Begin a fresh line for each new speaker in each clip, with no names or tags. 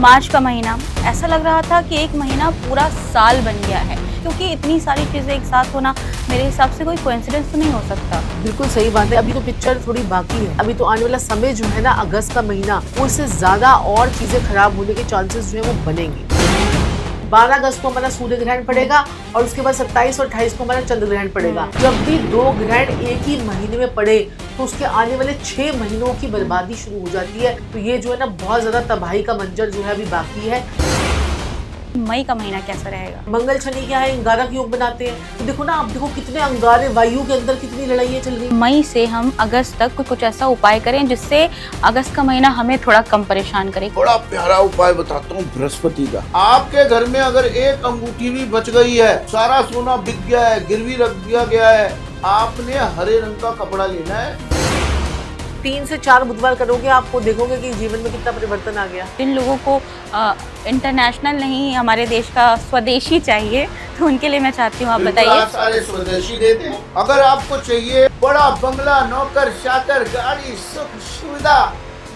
मार्च का महीना ऐसा लग रहा था कि एक महीना पूरा साल बन गया है, क्योंकि इतनी सारी चीजें एक साथ होना मेरे हिसाब से कोई कोइंसिडेंस तो नहीं हो सकता।
बिल्कुल सही बात है। अभी तो पिक्चर थोड़ी बाकी है। अभी तो आने वाला समय जो है ना, अगस्त का महीना, वो इससे ज्यादा और चीजें खराब होने के चांसेस जो है वो बनेंगे। 12 अगस्त को हमारा सूर्य ग्रहण पड़ेगा और उसके बाद 27 और 28 को हमारा चंद्र ग्रहण पड़ेगा। जब भी दो ग्रहण एक ही महीने में पड़े तो उसके आने वाले 6 महीनों की बर्बादी शुरू हो जाती है। तो ये जो है ना, बहुत ज्यादा तबाही का मंजर जो है अभी बाकी है।
मई का महीना कैसा रहेगा?
मंगल शनि क्या है, अंगारक योग बनाते हैं। तो देखो ना, आप देखो कितने अंगारे, वायु के अंदर कितनी लड़ाइयाँ चल रही।
मई से हम अगस्त तक कुछ ऐसा उपाय करें जिससे अगस्त का महीना हमें थोड़ा कम परेशान करे।
बड़ा प्यारा उपाय बताता हूँ बृहस्पति का। आपके घर में अगर एक अंगूठी भी बच गई है, सारा सोना बिक गया है, गिरवी रख दिया गया है, आपने हरे रंग का कपड़ा लेना है।
3 से 4 बुधवार करोगे, आपको देखोगे कि जीवन में कितना परिवर्तन आ गया।
जिन लोगों को इंटरनेशनल नहीं, हमारे देश का स्वदेशी चाहिए, तो उनके लिए मैं चाहती हूँ आप बताइए।
सारे स्वदेशी देते हैं। अगर आपको चाहिए बड़ा बंगला, नौकर चाकर, गाड़ी, सुख सुविधा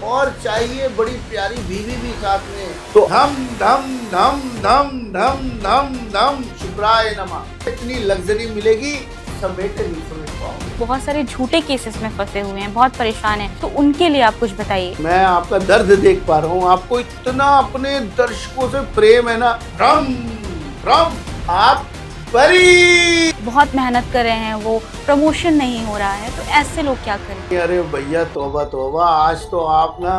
और चाहिए बड़ी प्यारी बीवी भी साथ में, तो धम धम धम धम धम धम धम शुक्राय नमः। इतनी लग्जरी मिलेगी, समेटे नहीं समझ पाओगे।
बहुत सारे झूठे केसेस में फंसे हुए हैं, बहुत परेशान हैं, तो उनके लिए आप कुछ बताइए।
मैं आपका दर्द देख पा रहा हूँ। आपको इतना अपने दर्शकों से प्रेम है ना। राम राम आप परी।
बहुत मेहनत कर रहे हैं, वो प्रमोशन नहीं हो रहा है, तो ऐसे लोग क्या करें?
अरे भैया तौबा तौबा, आज तो आप ना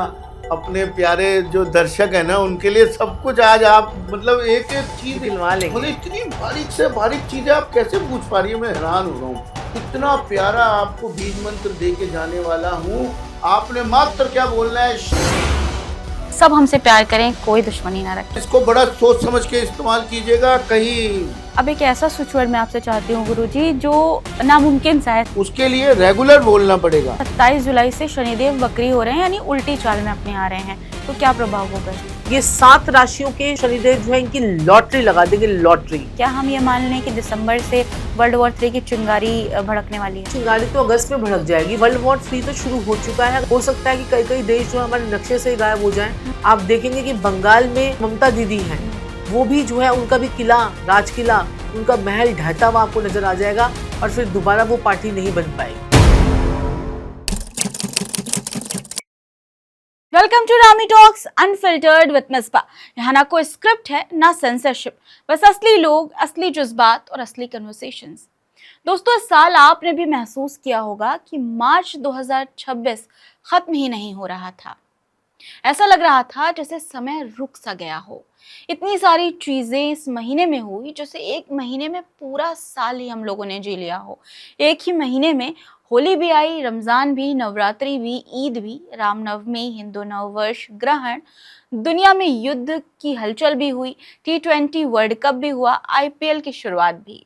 अपने प्यारे जो दर्शक है ना, उनके लिए सब कुछ आज आप मतलब एक एक चीज
दिलवा लेंगे।
मतलब इतनी बारीक से बारीक चीजें आप कैसे पूछ पा रही है, मैं हैरान हो रहा हूँ। इतना प्यारा आपको बीज मंत्र दे के जाने वाला हूँ। आपने मात्र क्या बोलना है,
सब हमसे प्यार करें, कोई दुश्मनी ना रखें।
इसको बड़ा सोच समझ के इस्तेमाल कीजिएगा। कहीं
अब एक ऐसा स्विच वर्ड मैं आपसे चाहती हूँ गुरुजी, जो नामुमकिन सा है।
उसके लिए रेगुलर बोलना पड़ेगा।
27 जुलाई से शनिदेव वक्री हो रहे हैं, यानी उल्टी चाल में अपने आ रहे हैं, तो क्या प्रभाव होगा?
ये 7 राशियों के शनिदेव जो है, इनकी लॉटरी लगा देंगे, लॉटरी।
क्या हम ये मान लें कि दिसंबर से वर्ल्ड वॉर 3 की चिंगारी भड़कने वाली है?
चिंगारी तो अगस्त में भड़क जाएगी। वर्ल्ड वॉर 3 तो शुरू हो चुका है। हो सकता है कि कई कई देश जो हमारे नक्शे से गायब हो जाएं। आप देखेंगे कि बंगाल में ममता दीदी हैं, वो भी जो है, उनका भी किला, राज किला, उनका महल ढहता हुआ आपको नजर आ जाएगा और फिर दोबारा वो पार्टी नहीं बन पाएगी।
Welcome to Rami talks unfiltered with Misba. यहाँ ना कोई स्क्रिप्ट है ना सेंसरशिप, बस असली लोग, असली जज्बात और असली कन्वर्सेशंस। दोस्तों, इस साल आपने भी महसूस किया होगा कि मार्च 2026 खत्म ही नहीं हो रहा था। ऐसा लग रहा था जैसे समय रुक सा गया हो। इतनी सारी चीजें इस महीने में हुई, जैसे एक महीने में पूरा साल ही हम लोगों ने जी लिया हो। एक ही महीने में होली भी आई, रमजान भी, नवरात्रि भी, ईद भी, रामनवमी, हिंदू नववर्ष, ग्रहण, दुनिया में युद्ध की हलचल भी हुई, T20 वर्ल्ड कप भी हुआ, IPL की शुरुआत भी।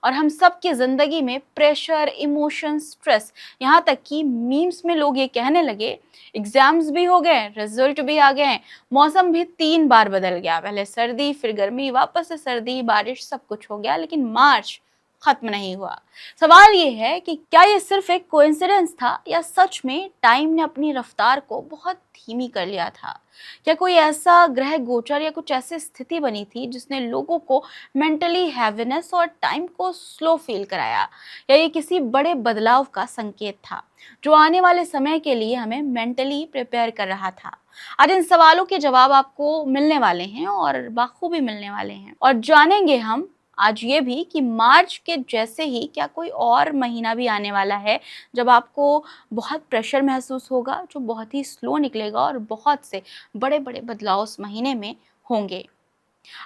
और हम सब की जिंदगी में प्रेशर, इमोशन, स्ट्रेस, यहाँ तक कि मीम्स में लोग ये कहने लगे एग्जाम्स भी हो गए, रिजल्ट भी आ गए, मौसम भी 3 बार बदल गया, पहले सर्दी फिर गर्मी, वापस से सर्दी, बारिश, सब कुछ हो गया, लेकिन मार्च खत्म नहीं हुआ। सवाल ये है कि क्या ये सिर्फ एक कोइंसिडेंस था या सच में टाइम ने अपनी रफ्तार को बहुत धीमी कर लिया था? क्या कोई ऐसा ग्रह गोचर या कुछ ऐसी स्थिति बनी थी जिसने लोगों को मेंटली हैवीनेस और टाइम को स्लो फील कराया, या ये किसी बड़े बदलाव का संकेत था जो आने वाले समय के लिए हमें मेंटली प्रिपेयर कर रहा था? आज इन सवालों के जवाब आपको मिलने वाले हैं और बाखूबी मिलने वाले हैं, और जानेंगे हम आज ये भी कि मार्च के जैसे ही क्या कोई और महीना भी आने वाला है जब आपको बहुत प्रेशर महसूस होगा, जो बहुत ही स्लो निकलेगा और बहुत से बड़े बड़े बदलाव उस महीने में होंगे।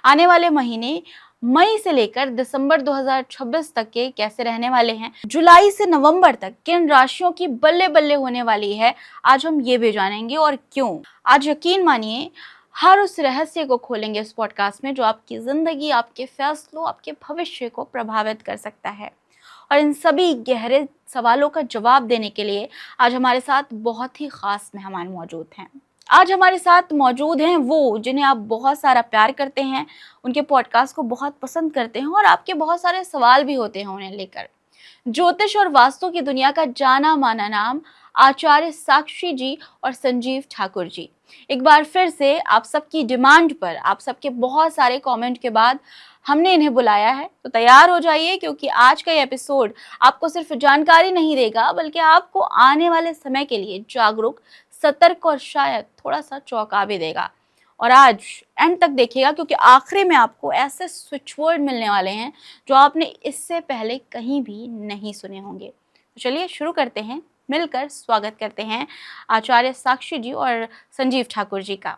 आने वाले महीने मई से लेकर दिसंबर 2026 तक के कैसे रहने वाले हैं, जुलाई से नवंबर तक किन राशियों की बल्ले बल्ले होने वाली है, आज हम ये भी जानेंगे और क्यों। आज यकीन मानिए हर उस रहस्य को खोलेंगे इस पॉडकास्ट में जो आपकी जिंदगी, आपके फैसलों, आपके भविष्य को प्रभावित कर सकता है। और इन सभी गहरे सवालों का जवाब देने के लिए आज हमारे साथ बहुत ही खास मेहमान मौजूद हैं। आज हमारे साथ मौजूद हैं वो जिन्हें आप बहुत सारा प्यार करते हैं, उनके पॉडकास्ट को बहुत पसंद करते हैं और आपके बहुत सारे सवाल भी होते हैं उन्हें लेकर। ज्योतिष और वास्तु की दुनिया का जाना माना नाम आचार्य साक्षी जी और संजीव ठाकुर जी। एक बार फिर से आप सबकी डिमांड पर, आप सबके बहुत सारे कमेंट के बाद हमने इन्हें बुलाया है, तो तैयार हो जाइए क्योंकि आज का ये एपिसोड आपको सिर्फ जानकारी नहीं देगा बल्कि आपको आने वाले समय के लिए जागरूक, सतर्क और शायद थोड़ा सा चौंका भी देगा। और आज एंड तक देखिएगा क्योंकि आखिरी में आपको ऐसे स्विच वर्ड मिलने वाले हैं जो आपने इससे पहले कहीं भी नहीं सुने होंगे। तो चलिए शुरू करते हैं, मिलकर स्वागत करते हैं आचार्य साक्षी जी और संजीव ठाकुर जी का।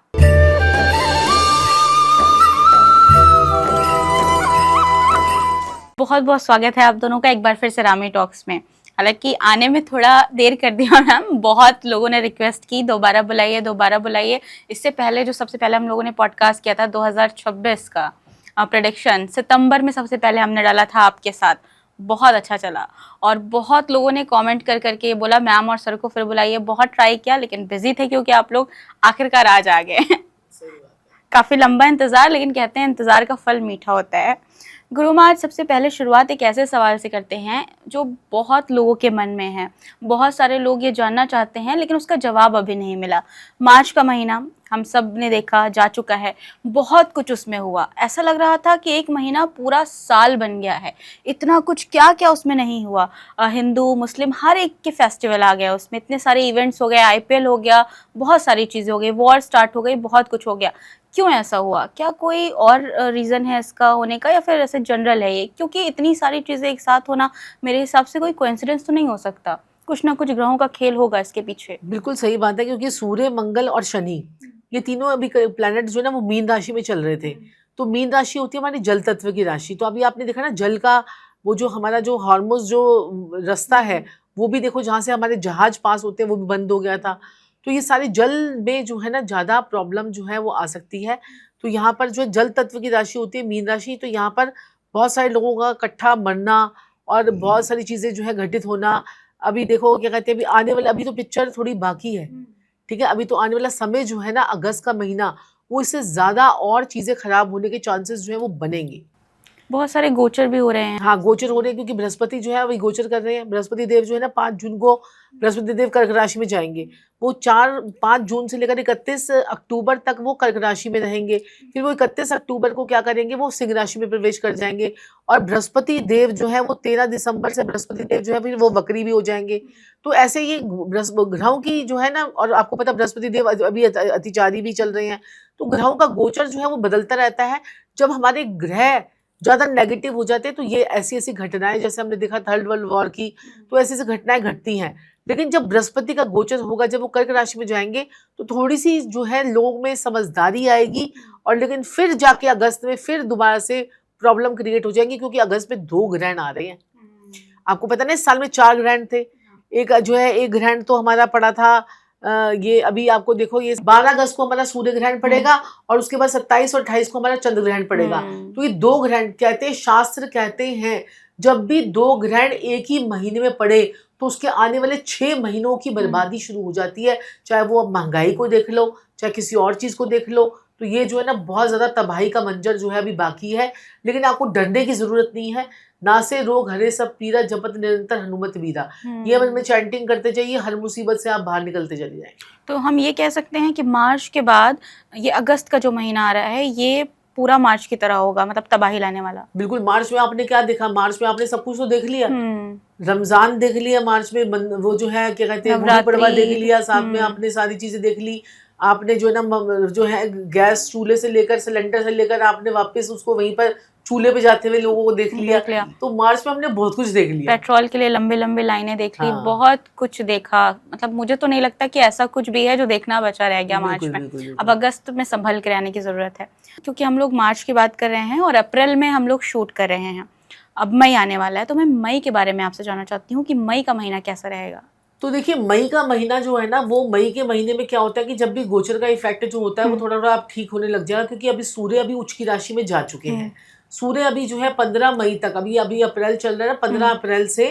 बहुत बहुत स्वागत है आप दोनों का एक बार फिर से रामी टॉक्स में। हालांकि आने में थोड़ा देर कर दिया मैम, बहुत लोगों ने रिक्वेस्ट की दोबारा बुलाइए। इससे पहले जो सबसे पहले हम लोगों ने पॉडकास्ट किया था 2026 का प्रेडिक्शन, सितंबर में सबसे पहले हमने डाला था आपके साथ, बहुत अच्छा चला और बहुत लोगों ने कमेंट कर करके ये बोला मैम और सर को फिर बुलाइए। बहुत ट्राई किया लेकिन बिजी थे क्योंकि आप लोग आखिरकार आज आ गए। काफ़ी लंबा इंतज़ार, लेकिन कहते हैं इंतज़ार का फल मीठा होता है। गुरु महाराज, सबसे पहले शुरुआत एक ऐसे सवाल से करते हैं जो बहुत लोगों के मन में है। बहुत सारे लोग ये जानना चाहते हैं लेकिन उसका जवाब अभी नहीं मिला। मार्च का महीना हम सब ने देखा जा चुका है, बहुत कुछ उसमें हुआ। ऐसा लग रहा था कि एक महीना पूरा साल बन गया है, इतना कुछ क्या क्या उसमें नहीं हुआ। हिंदू मुस्लिम हर एक के फेस्टिवल आ गया उसमें, इतने सारे इवेंट्स हो गए, IPL हो गया, बहुत सारी चीज़ें हो गई, वॉर स्टार्ट हो गई, बहुत कुछ हो गया। क्यों ऐसा हुआ? क्या कोई और रीज़न है इसका होने का या फिर ऐसे जनरल है ये? क्योंकि इतनी सारी चीज़ें एक साथ होना मेरे हिसाब से कोई कोइंसिडेंस तो नहीं हो सकता, कुछ ना कुछ ग्रहों का खेल होगा इसके पीछे।
बिल्कुल सही बात है, क्योंकि सूर्य, मंगल और शनि ये तीनों अभी प्लैनेट जो है ना वो मीन राशि में चल रहे थे। तो मीन राशि होती है हमारी जल तत्व की राशि। तो अभी आपने देखा ना, जल का वो जो हमारा जो हार्मोस जो रास्ता है वो भी देखो, जहाँ से हमारे जहाज पास होते हैं वो भी बंद हो गया था। तो ये सारे जल में जो है ना ज़्यादा प्रॉब्लम जो है वो आ सकती है। तो यहाँ पर जो जल तत्व की राशि होती है मीन राशि, तो यहाँ पर बहुत सारे लोगों का इकट्ठा मरना और बहुत सारी चीज़ें जो है घटित होना। अभी देखो क्या कहते हैं, अभी आने वाला, अभी तो पिक्चर थोड़ी बाकी है, ठीक है। अभी तो आने वाला समय जो है ना, अगस्त का महीना, वो इससे ज़्यादा और चीज़ें खराब होने के चांसेस जो है वो बनेंगे।
बहुत सारे गोचर भी हो रहे हैं।
हाँ, गोचर हो रहे हैं क्योंकि बृहस्पति जो है वही गोचर कर रहे हैं। बृहस्पति देव जो है ना 5 जून को बृहस्पति देव कर्क राशि में जाएंगे। वो 5 जून से लेकर 31 अक्टूबर तक वो कर्क राशि में रहेंगे। फिर वो 31 अक्टूबर को क्या करेंगे, वो सिंह राशि में प्रवेश कर जाएंगे। और बृहस्पति देव जो है वो 13 दिसंबर से बृहस्पति देव जो है फिर वो वक्री भी हो जाएंगे। तो ऐसे ये ग्रहों की जो है ना, और आपको पता बृहस्पति देव अभी अतिचारी भी चल रहे हैं। तो ग्रहों का गोचर जो है वो बदलता रहता है। जब हमारे ग्रह ज़्यादा नेगेटिव हो जाते हैं तो ये ऐसी ऐसी घटनाएं, जैसे हमने देखा थर्ड वर्ल्ड वॉर की, तो ऐसी ऐसी घटनाएं घटती हैं। लेकिन जब बृहस्पति का गोचर होगा, जब वो कर्क राशि में जाएंगे, तो थोड़ी सी जो है लोग में समझदारी आएगी। और लेकिन फिर जाके अगस्त में फिर दोबारा से प्रॉब्लम क्रिएट हो जाएंगी, क्योंकि अगस्त में 2 ग्रहण आ रहे हैं। आपको पता नहीं, इस साल में 4 ग्रहण थे। एक जो है एक ग्रहण तो हमारा पड़ा था, ये अभी आपको देखो, ये 12 अगस्त को हमारा सूर्य ग्रहण पड़ेगा और उसके बाद 27 और 28 को हमारा चंद्र ग्रहण पड़ेगा। तो ये 2 ग्रहण कहते हैं, शास्त्र कहते हैं जब भी 2 ग्रहण एक ही महीने में पड़े तो उसके आने वाले 6 महीनों की बर्बादी शुरू हो जाती है। चाहे वो अब महंगाई को देख लो, चाहे किसी और चीज को देख लो। तो ये जो है ना बहुत ज्यादा तबाही का मंजर जो है अभी बाकी है। लेकिन आपको डरने की जरूरत नहीं है। ना से रोग हरे सब पीरा, जपत निरंतर हनुमत वीरा। ये मन में चैंटिंग करते जाइए, हर मुसीबत से आप बाहर निकलते चले जाएंगे।
तो हम ये कह सकते हैं कि मार्च के बाद ये अगस्त का जो महीना आ रहा है ये पूरा मार्च की तरह होगा, मतलब तबाही लाने वाला।
बिल्कुल। मार्च में आपने क्या देखा? मार्च में आपने सब कुछ तो देख लिया। रमजान देख लिया मार्च में, वो जो है क्या कहते हैं गुड़ी पड़वा देख लिया, साथ में आपने सारी चीजें देख ली। आपने जो है ना जो है गैस चूल्हे से लेकर, सिलेंडर से लेकर, आपने वापस उसको वहीं पर चूल्हे पे जाते हुए लोगों को देख लिया। तो मार्च में हमने बहुत कुछ देख लिया।
पेट्रोल के लिए लंबे लंबे लाइनें देख ली। हाँ। बहुत कुछ देखा। मतलब मुझे तो नहीं लगता कि ऐसा कुछ भी है जो देखना बचा रह गया मार्च में। अब अगस्त में संभल के रहने की जरूरत है, क्योंकि हम लोग मार्च की बात कर रहे हैं और अप्रैल में हम लोग शूट कर रहे हैं। अब मई आने वाला है, तो मैं मई के बारे में आपसे जानना चाहती हूँ कि मई का महीना कैसा रहेगा।
तो देखिए, मई का महीना जो है ना, वो मई के महीने में क्या होता है कि जब भी गोचर का इफेक्ट जो होता है वो थोड़ा थोड़ा आप ठीक होने लग जाएगा, क्योंकि अभी सूर्य अभी उच्च की राशि में जा चुके हैं। सूर्य अभी जो है 15 मई तक, अभी अप्रैल चल रहा है ना, 15 अप्रैल से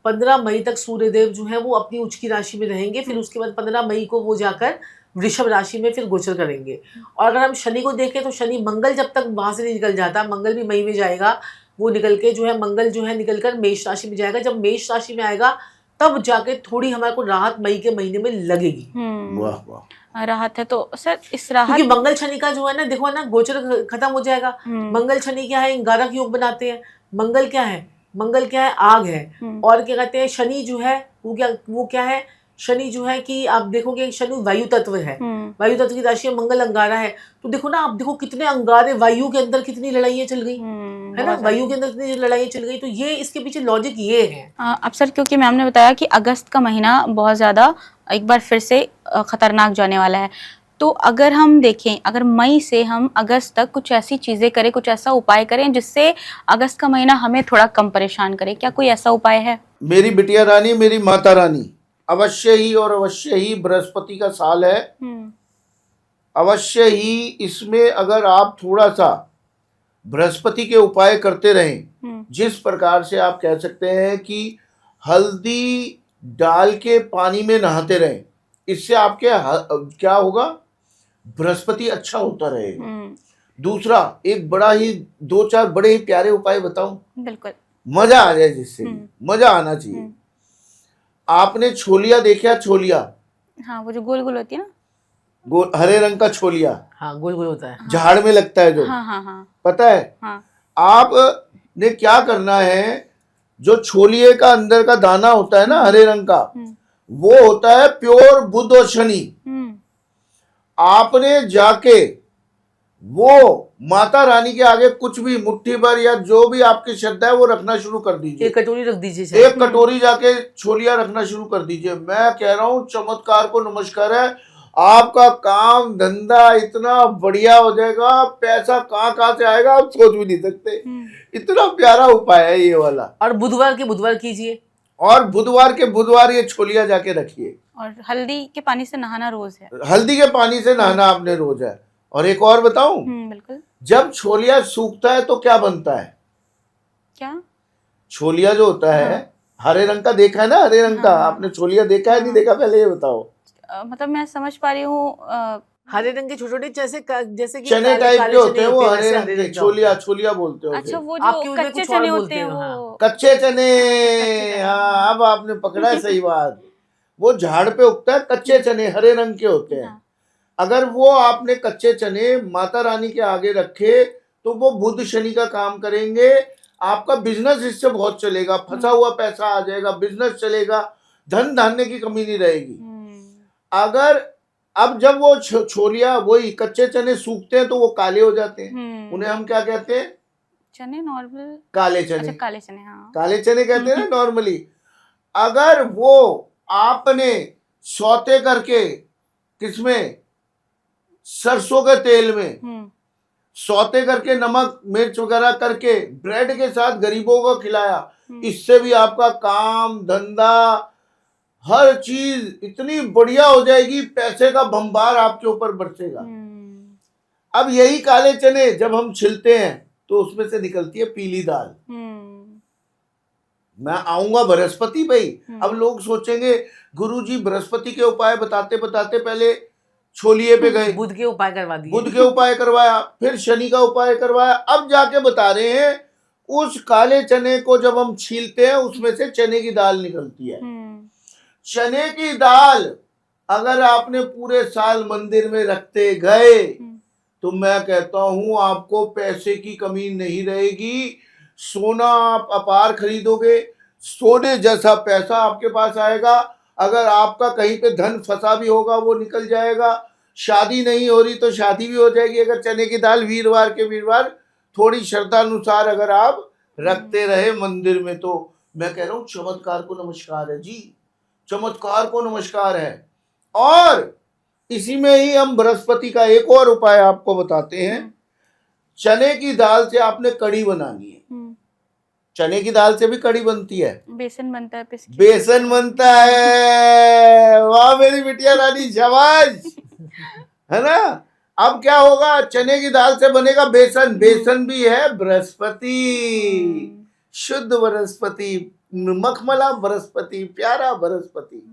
15 मई तक सूर्य देव जो है वो अपनी उच्च की राशि में रहेंगे। फिर उसके बाद 15 मई को वो जाकर वृषभ राशि में फिर गोचर करेंगे। और अगर हम शनि को देखें तो शनि, मंगल जब तक वहां से नहीं निकल जाता, मंगल भी मई में जाएगा, वो निकल के जो है मंगल जो है निकल कर मेष राशि में जाएगा। जब मेष राशि में आएगा तब जाके थोड़ी हमारे को राहत मई के महीने में लगेगी।
वाह वाह।
राहत है तो सर इस राहत
क्योंकि मंगल शनि का जो है ना, देखो ना, गोचर खत्म हो जाएगा। मंगल शनि क्या है, गारक योग बनाते हैं। मंगल क्या है, मंगल क्या है, आग है। और क्या कहते हैं, शनि जो है वो क्या है, शनि जो है कि आप देखोगे शनि वायु तत्व है। वायु तत्व की राशि में मंगल अंगारा है। तो देखो ना, आप देखो कितने अंगारे, वायु के अंदर कितनी लड़ाइयाँ चल गई, है ना, वायु के अंदर कितनी लड़ाइयाँ चल गई। तो ये इसके पीछे लॉजिक ये है।
अब सर क्योंकि मैम ने बताया कि अगस्त का महीना बहुत ज़्यादा एक बार फिर से खतरनाक जाने वाला है, तो अगर हम देखें, अगर मई से हम अगस्त तक कुछ ऐसी चीज़ें करें, कुछ ऐसा उपाय करें जिससे अगस्त का महीना हमें थोड़ा कम परेशान करे, क्या कोई ऐसा उपाय है?
मेरी बिटिया रानी, मेरी माता रानी, अवश्य ही और अवश्य ही बृहस्पति का साल है। अवश्य ही इसमें अगर आप थोड़ा सा बृहस्पति के उपाय करते रहें, जिस प्रकार से आप कह सकते हैं कि हल्दी डाल के पानी में नहाते रहें, इससे आपके क्या होगा, बृहस्पति अच्छा होता रहेगा। दूसरा, एक बड़ा ही 2-4 बड़े ही प्यारे उपाय बताऊं,
बिल्कुल,
मजा आ जाए, जिससे मजा आना चाहिए। आपने छोलिया देखा? छोलिया,
हाँ, वो जो गोल गोल होती है ना,
गोल हरे रंग का छोलिया,
हाँ, गोल गोल होता है,
झाड़ में लगता है जो,
हाँ हाँ हाँ
पता है?
हाँ,
आपने क्या करना है, जो छोलिए का अंदर का दाना होता है ना हरे रंग का, वो होता है प्योर बुध और शनि। आपने जाके वो माता रानी के आगे कुछ भी मुट्ठी भर या जो भी आपकी श्रद्धा है वो रखना शुरू कर दीजिए।
1 कटोरी रख दीजिए,
1 कटोरी जाके छोलिया रखना शुरू कर दीजिए। मैं कह रहा हूँ चमत्कार को नमस्कार है। आपका काम धंधा इतना बढ़िया हो जाएगा, पैसा कहाँ से आएगा आप सोच भी नहीं सकते। इतना प्यारा उपाय है ये वाला।
और बुधवार के बुधवार कीजिए,
और बुधवार के बुधवार ये छोलिया जाके रखिए।
और हल्दी के पानी से नहाना रोज है।
हल्दी के पानी से नहाना आपने रोज है। और एक और बताऊं,
बिल्कुल,
जब छोलिया सूखता है तो क्या बनता है?
क्या?
छोलिया जो होता है हरे रंग का, देखा है ना हरे रंग का? आपने छोलिया देखा है नहीं देखा, पहले ये बताओ।
मतलब मैं समझ पा रही हूँ,
हरे रंग के छोटे छोटे जैसे कि
चने टाइप के होते हैं वो, हरे रंग के छोलिया बोलते हैं।
अच्छा, वो
आपके
जो
उधर
कच्चे
कुछ और
चने
बोलते
होते हैं
हैं,
वो,
कच्चे चने।
चने,
हाँ, अब आपने पकड़ा है सही बात। वो झाड़ पे उगता है, कच्चे चने हरे रंग के होते हैं। अगर वो आपने कच्चे चने माता रानी के आगे रखे तो वो बुध शनि का काम करेंगे। आपका बिजनेस इससे बहुत चलेगा, फंसा हुआ पैसा आ जाएगा, बिजनेस चलेगा, धन धान्य की कमी नहीं रहेगी। अगर अब जब वो छोलिया, वही कच्चे चने सूखते हैं तो वो काले हो जाते हैं, उन्हें हम क्या कहते हैं?
चने नॉर्मल,
काले चने।
अच्छा, काले चने, हाँ,
काले चने कहते हैं ना नॉर्मली। अगर वो आपने सौते करके, किसमें? सरसों के तेल में सौते करके, नमक मिर्च वगैरह करके ब्रेड के साथ गरीबों को खिलाया, इससे भी आपका काम धंधा हर चीज इतनी बढ़िया हो जाएगी, पैसे का भंबार आपके ऊपर बरसेगा। अब यही काले चने जब हम छिलते हैं तो उसमें से निकलती है पीली दाल। मैं आऊंगा बृहस्पति भाई। अब लोग सोचेंगे गुरुजी बृहस्पति के उपाय बताते बताते पहले छोलिए पे गए,
बुध के उपाय करवा दिए,
बुध के उपाय करवाया, फिर शनि का उपाय करवाया, अब जाके बता रहे हैं उस काले चने को जब हम छीलते हैं उसमें से चने की दाल निकलती है। चने की दाल अगर आपने पूरे साल मंदिर में रखते गए तो मैं कहता हूं आपको पैसे की कमी नहीं रहेगी। सोना आप अपार खरीदोगे, सोने जैसा पैसा आपके पास आएगा। अगर आपका कहीं पे धन फंसा भी होगा वो निकल जाएगा। शादी नहीं हो रही तो शादी भी हो जाएगी अगर चने की दाल वीरवार के वीरवार थोड़ी श्रद्धा अनुसार अगर आप रखते रहे मंदिर में। तो मैं कह रहा हूं चमत्कार को नमस्कार है जी, चमत्कार को नमस्कार है। और इसी में ही हम बृहस्पति का एक और उपाय आपको बताते हैं। चने की दाल से आपने कड़ी बनानी है। चने की दाल से भी कड़ी बनती है,
बेसन बनता है,
बेसन बनता है। वाह मेरी बिटिया रानी, शाबाश, है ना। अब क्या होगा, चने की दाल से बनेगा बेसन। बेसन भी है बृहस्पति, शुद्ध बृहस्पति, मखमला बृहस्पति, प्यारा बृहस्पति।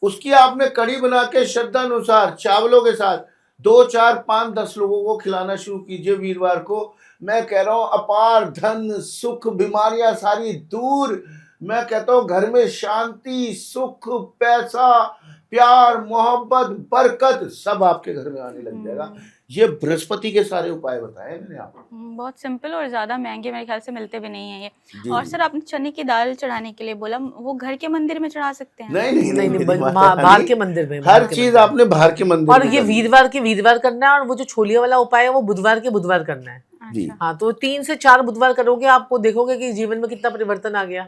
उसकी आपने कड़ी बना के श्रद्धा अनुसार चावलों के साथ 2, 4, 5, 10 लोगों को खिलाना शुरू कीजिए वीरवार को। मैं कह रहा हूं अपार धन सुख, बीमारियां सारी दूर, मैं कहता हूँ घर में शांति, सुख, पैसा, प्यार, मोहब्बत, बरकत सब आपके घर में आने लग जाएगा। ये बृहस्पति के सारे उपाय बताए मैंने आपको।
बहुत सिंपल और ज़्यादा महंगे मेरे ख्याल से मिलते भी नहीं है ये।
जी,
और
जी।
सर आपने चने की दाल चढ़ाने के लिए बोला, वो घर के मंदिर में चढ़ा सकते हैं?
नहीं नहीं
नहीं
नहीं,
नहीं,
मेरी माता
बाहर
रानी,
के मंदिर में,
हर
बाहर के
चीज
मंदिर में।
आपने बाहर के मंदिर
और
में
ये
करनी है।
वीरवार के वीरवार करना है, और वो जो छोलिया वाला उपाय है वो बुधवार के बुधवार करना है।
जी।
अच्छा।
हाँ, तो 3 से 4 बुधवार करोगे, आपको देखोगे कि जीवन में कितना परिवर्तन आ गया।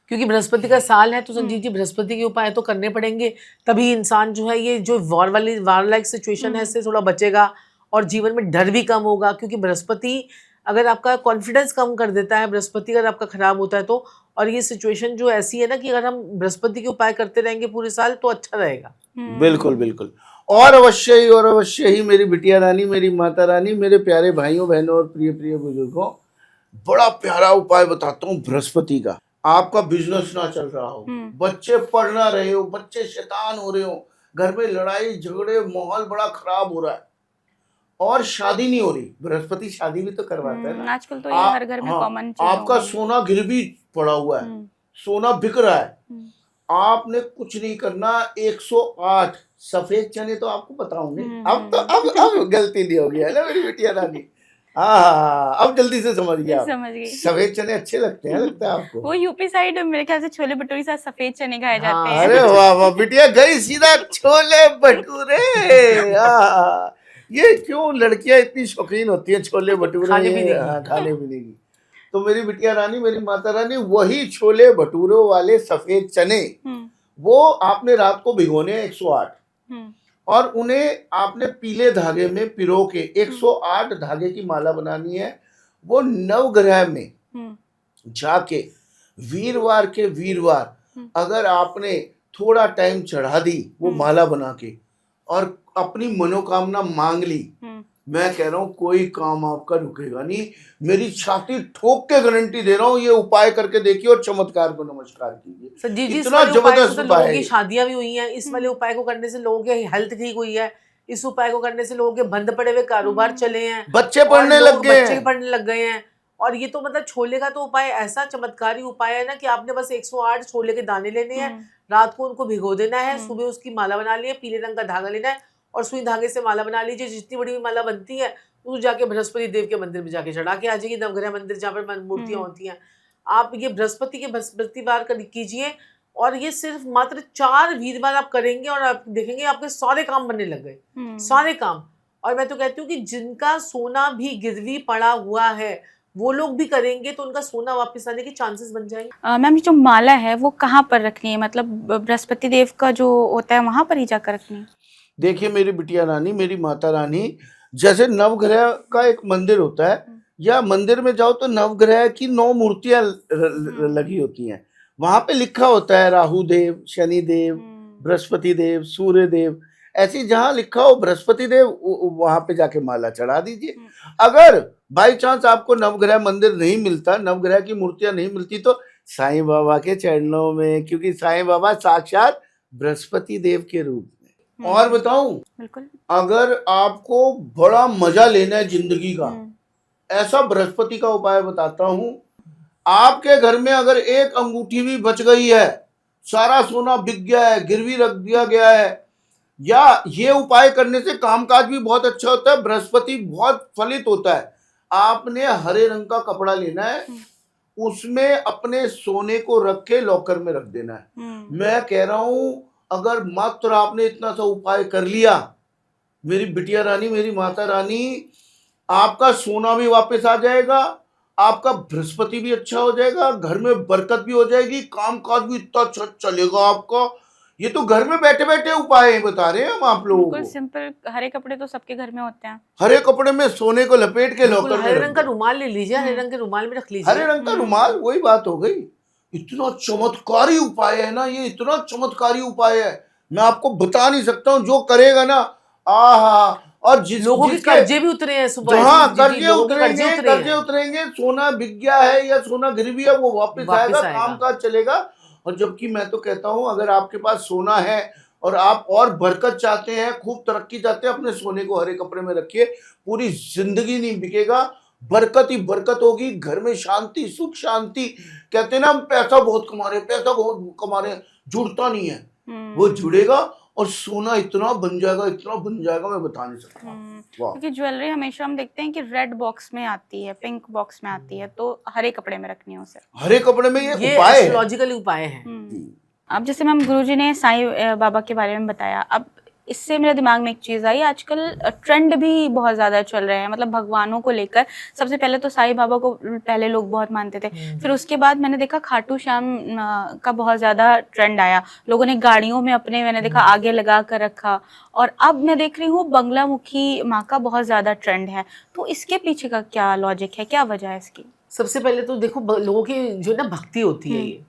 क्योंकि बृहस्पति का साल है, तो संजीव जी बृहस्पति के उपाय तो करने पड़ेंगे, तभी इंसान जो है ये जो वार लाइक सिचुएशन है इससे थोड़ा बचेगा और जीवन में डर भी कम होगा। क्योंकि बृहस्पति अगर आपका कॉन्फिडेंस कम कर देता है, बृहस्पति अगर आपका खराब होता है तो, और ये सिचुएशन जो ऐसी है ना कि अगर हम बृहस्पति के उपाय करते रहेंगे पूरे साल तो अच्छा रहेगा।
बिल्कुल बिल्कुल। और अवश्य ही मेरी बिटिया रानी, मेरी माता रानी, मेरे प्यारे भाइयों बहनों और प्रिय प्रिय बुजुर्गों, बड़ा प्यारा उपाय बताता हूँ बृहस्पति का। आपका बिजनेस ना चल रहा हो, बच्चे पढ़ ना रहे हो, बच्चे शैतान हो रहे हो, घर में लड़ाई झगड़े, माहौल बड़ा खराब हो रहा है और शादी नहीं हो रही, बृहस्पति शादी भी तो करवाता है ना।
आजकल तो ये हर घर में कॉमन चीज
आपका
हो गई।
सोना गिरवी पड़ा हुआ है, सोना बिक रहा है, आपने कुछ नहीं करना। 108 सफेद चने तो आपको पता होंगे। अब तो अब गलती नहीं होगी है ना मेरी बिटिया रानी। हाँ, अब जल्दी से समझ गया आप।
समझ गई।
सफेद चने अच्छे लगते हैं, लगता है आपको?
वो यूपी साइड मेरे ख्याल से छोले भटूरे के साथ सफेद चने खाए जाते हैं।
अरे वाह वाह, बिटिया गई सीधा छोले भटूरे। ये क्यों लड़कियां इतनी शौकीन होती हैं छोले भटूरे
खाने पीने की।
हाँ, खाने पीने की। तो मेरी बिटिया रानी, मेरी माता रानी, वही छोले भटूरों वाले सफेद चने वो आपने रात को भिगोने हैं 108, और उन्हें आपने पीले धागे में पिरो के 108 धागे की माला बनानी है। वो नवग्रह में जाके वीरवार के वीरवार अगर आपने थोड़ा टाइम चढ़ा दी वो माला बना के और अपनी मनोकामना मांग ली, मैं कह रहा हूँ कोई काम आपका रुकेगा नहीं। मेरी छाती ठोक के गारंटी दे रहा हूँ, ये उपाय करके देखिए और चमत्कार को नमस्कार कीजिए।
संजीव जी,
इतना जबरदस्त
लोगों
उपाय
की
है।
शादियां भी हुई हैं, इस वाले उपाय को करने से लोगों की हेल्थ ठीक हुई है, इस उपाय को करने से लोगों के बंद पड़े हुए कारोबार चले हैं,
बच्चे पढ़ने लग गए
बच्चे
हैं।
पढ़ने लग गए हैं। और ये तो मतलब छोले का तो उपाय ऐसा चमत्कारी उपाय है ना कि आपने बस 108 छोले के दाने लेने हैं, रात को उनको भिगो देना है, सुबह उसकी माला बना ली है, पीले रंग का धागा लेना है और सुई धागे से माला बना लीजिए। जितनी बड़ी माला बनती है उसको जाके बृहस्पति देव के मंदिर में जाके चढ़ा के आ जाइए, नवग्रह मंदिर जहाँ पर मूर्तियां होती हैं। आप ये बृहस्पति के बृहस्पतिवार कीजिए, और ये सिर्फ मात्र 4 वीरवार आप करेंगे और आप देखेंगे आपके सारे काम बनने लग गए, सारे काम। और मैं तो कहती हूँ कि जिनका सोना भी गिरवी पड़ा हुआ है वो लोग भी करेंगे तो उनका सोना वापस आने के चांसेस बन जाएंगे।
मैम, जो माला है वो कहाँ पर रखनी है? मतलब बृहस्पति देव का जो होता है वहां पर ही जाकर रखनी है?
देखिए मेरी बिटिया रानी, मेरी माता रानी, जैसे नवग्रह का एक मंदिर होता है, या मंदिर में जाओ तो नवग्रह की 9 मूर्तियां लगी होती हैं। वहां पे लिखा होता है राहु देव, शनि देव, बृहस्पति देव, सूर्य देव। ऐसी जहां लिखा हो बृहस्पति देव, वहां पे जाके माला चढ़ा दीजिए। अगर बाई चांस आपको नवग्रह मंदिर नहीं मिलता, नवग्रह की मूर्तियां नहीं मिलती, तो साईं बाबा के चरणों में, क्योंकि साईं बाबा साक्षात बृहस्पति देव के रूप में। और बताऊं,
बिल्कुल।
अगर आपको बड़ा मजा लेना है जिंदगी का, ऐसा बृहस्पति का उपाय बताता हूं। आपके घर में अगर एक अंगूठी भी बच गई है, सारा सोना बिक गया है, गिरवी रख दिया गया है, या ये उपाय करने से कामकाज भी बहुत अच्छा होता है, बृहस्पति बहुत फलित होता है। आपने हरे रंग का कपड़ा लेना है, उसमें अपने सोने को रख के लॉकर में रख देना है। मैं कह रहा हूं, अगर मात्र आपने इतना सा उपाय कर लिया, मेरी बिटिया रानी, मेरी माता रानी, आपका सोना भी वापस आ जाएगा, आपका बृहस्पति भी अच्छा हो जाएगा, घर में बरकत भी हो जाएगी, कामकाज भी इतना अच्छा चलेगा आपका। ये तो घर में बैठे बैठे उपाय है बता रहे हैं हम आप लोगों को।
सिंपल। हरे कपड़े तो सबके घर में होते हैं।
हरे कपड़े में सोने को लपेट के लॉकर में
हरे रंग का रुमाल ले लीजिए, हरे रंग के रुमाल में रख लीजिए।
हरे रंग का रुमाल, वही बात हो गई। इतना चमत्कारी उपाय है ना ये, इतना चमत्कारी उपाय है, मैं आपको बता नहीं सकता हूँ। जो करेगा ना, आहा। और
लोगों के कर्जे भी उतरे हैं सुबह।
हाँ, कर्जे उतरेंगे, सोना बिक गया है या सोना गिरवी है वो वापस आएगा, कामकाज चलेगा। और जबकि मैं तो कहता हूं, अगर आपके पास सोना है और आप और बरकत चाहते हैं, खूब तरक्की चाहते हैं, अपने सोने को हरे कपड़े में रखिए, पूरी जिंदगी नहीं बिकेगा। बरकत ही बरकत होगी, घर में शांति, सुख शांति। कहते हैं ना हम पैसा बहुत कमा रहे हैं, पैसा बहुत कमा रहे हैं, जुड़ता नहीं है। वो जुड़ेगा और सोना इतना बन जाएगा मैं बता नहीं सकता। वाह।
क्योंकि ज्वेलरी हमेशा हम देखते हैं कि रेड बॉक्स में आती है, पिंक बॉक्स में आती है, तो हरे कपड़े में रखनी है उसे।
हरे कपड़े में ये
ये
उपाय है।
एस्ट्रोलॉजिकल उपाय है।
अब जैसे मैम गुरुजी ने साईं बाबा के बारे में बताया, अब इससे मेरे दिमाग में एक चीज़ आई, आजकल ट्रेंड भी बहुत ज़्यादा चल रहे हैं, मतलब भगवानों को लेकर। सबसे पहले तो साईं बाबा को पहले लोग बहुत मानते थे, फिर उसके बाद मैंने देखा खाटू श्याम का बहुत ज़्यादा ट्रेंड आया, लोगों ने गाड़ियों में अपने मैंने देखा आगे लगा कर रखा, और अब मैं देख रही हूँ बंगलामुखी माँ का बहुत ज़्यादा ट्रेंड है। तो इसके पीछे का क्या लॉजिक है, क्या वजह है इसकी?
सबसे पहले तो देखो लोगों की जो ना भक्ति होती है ये,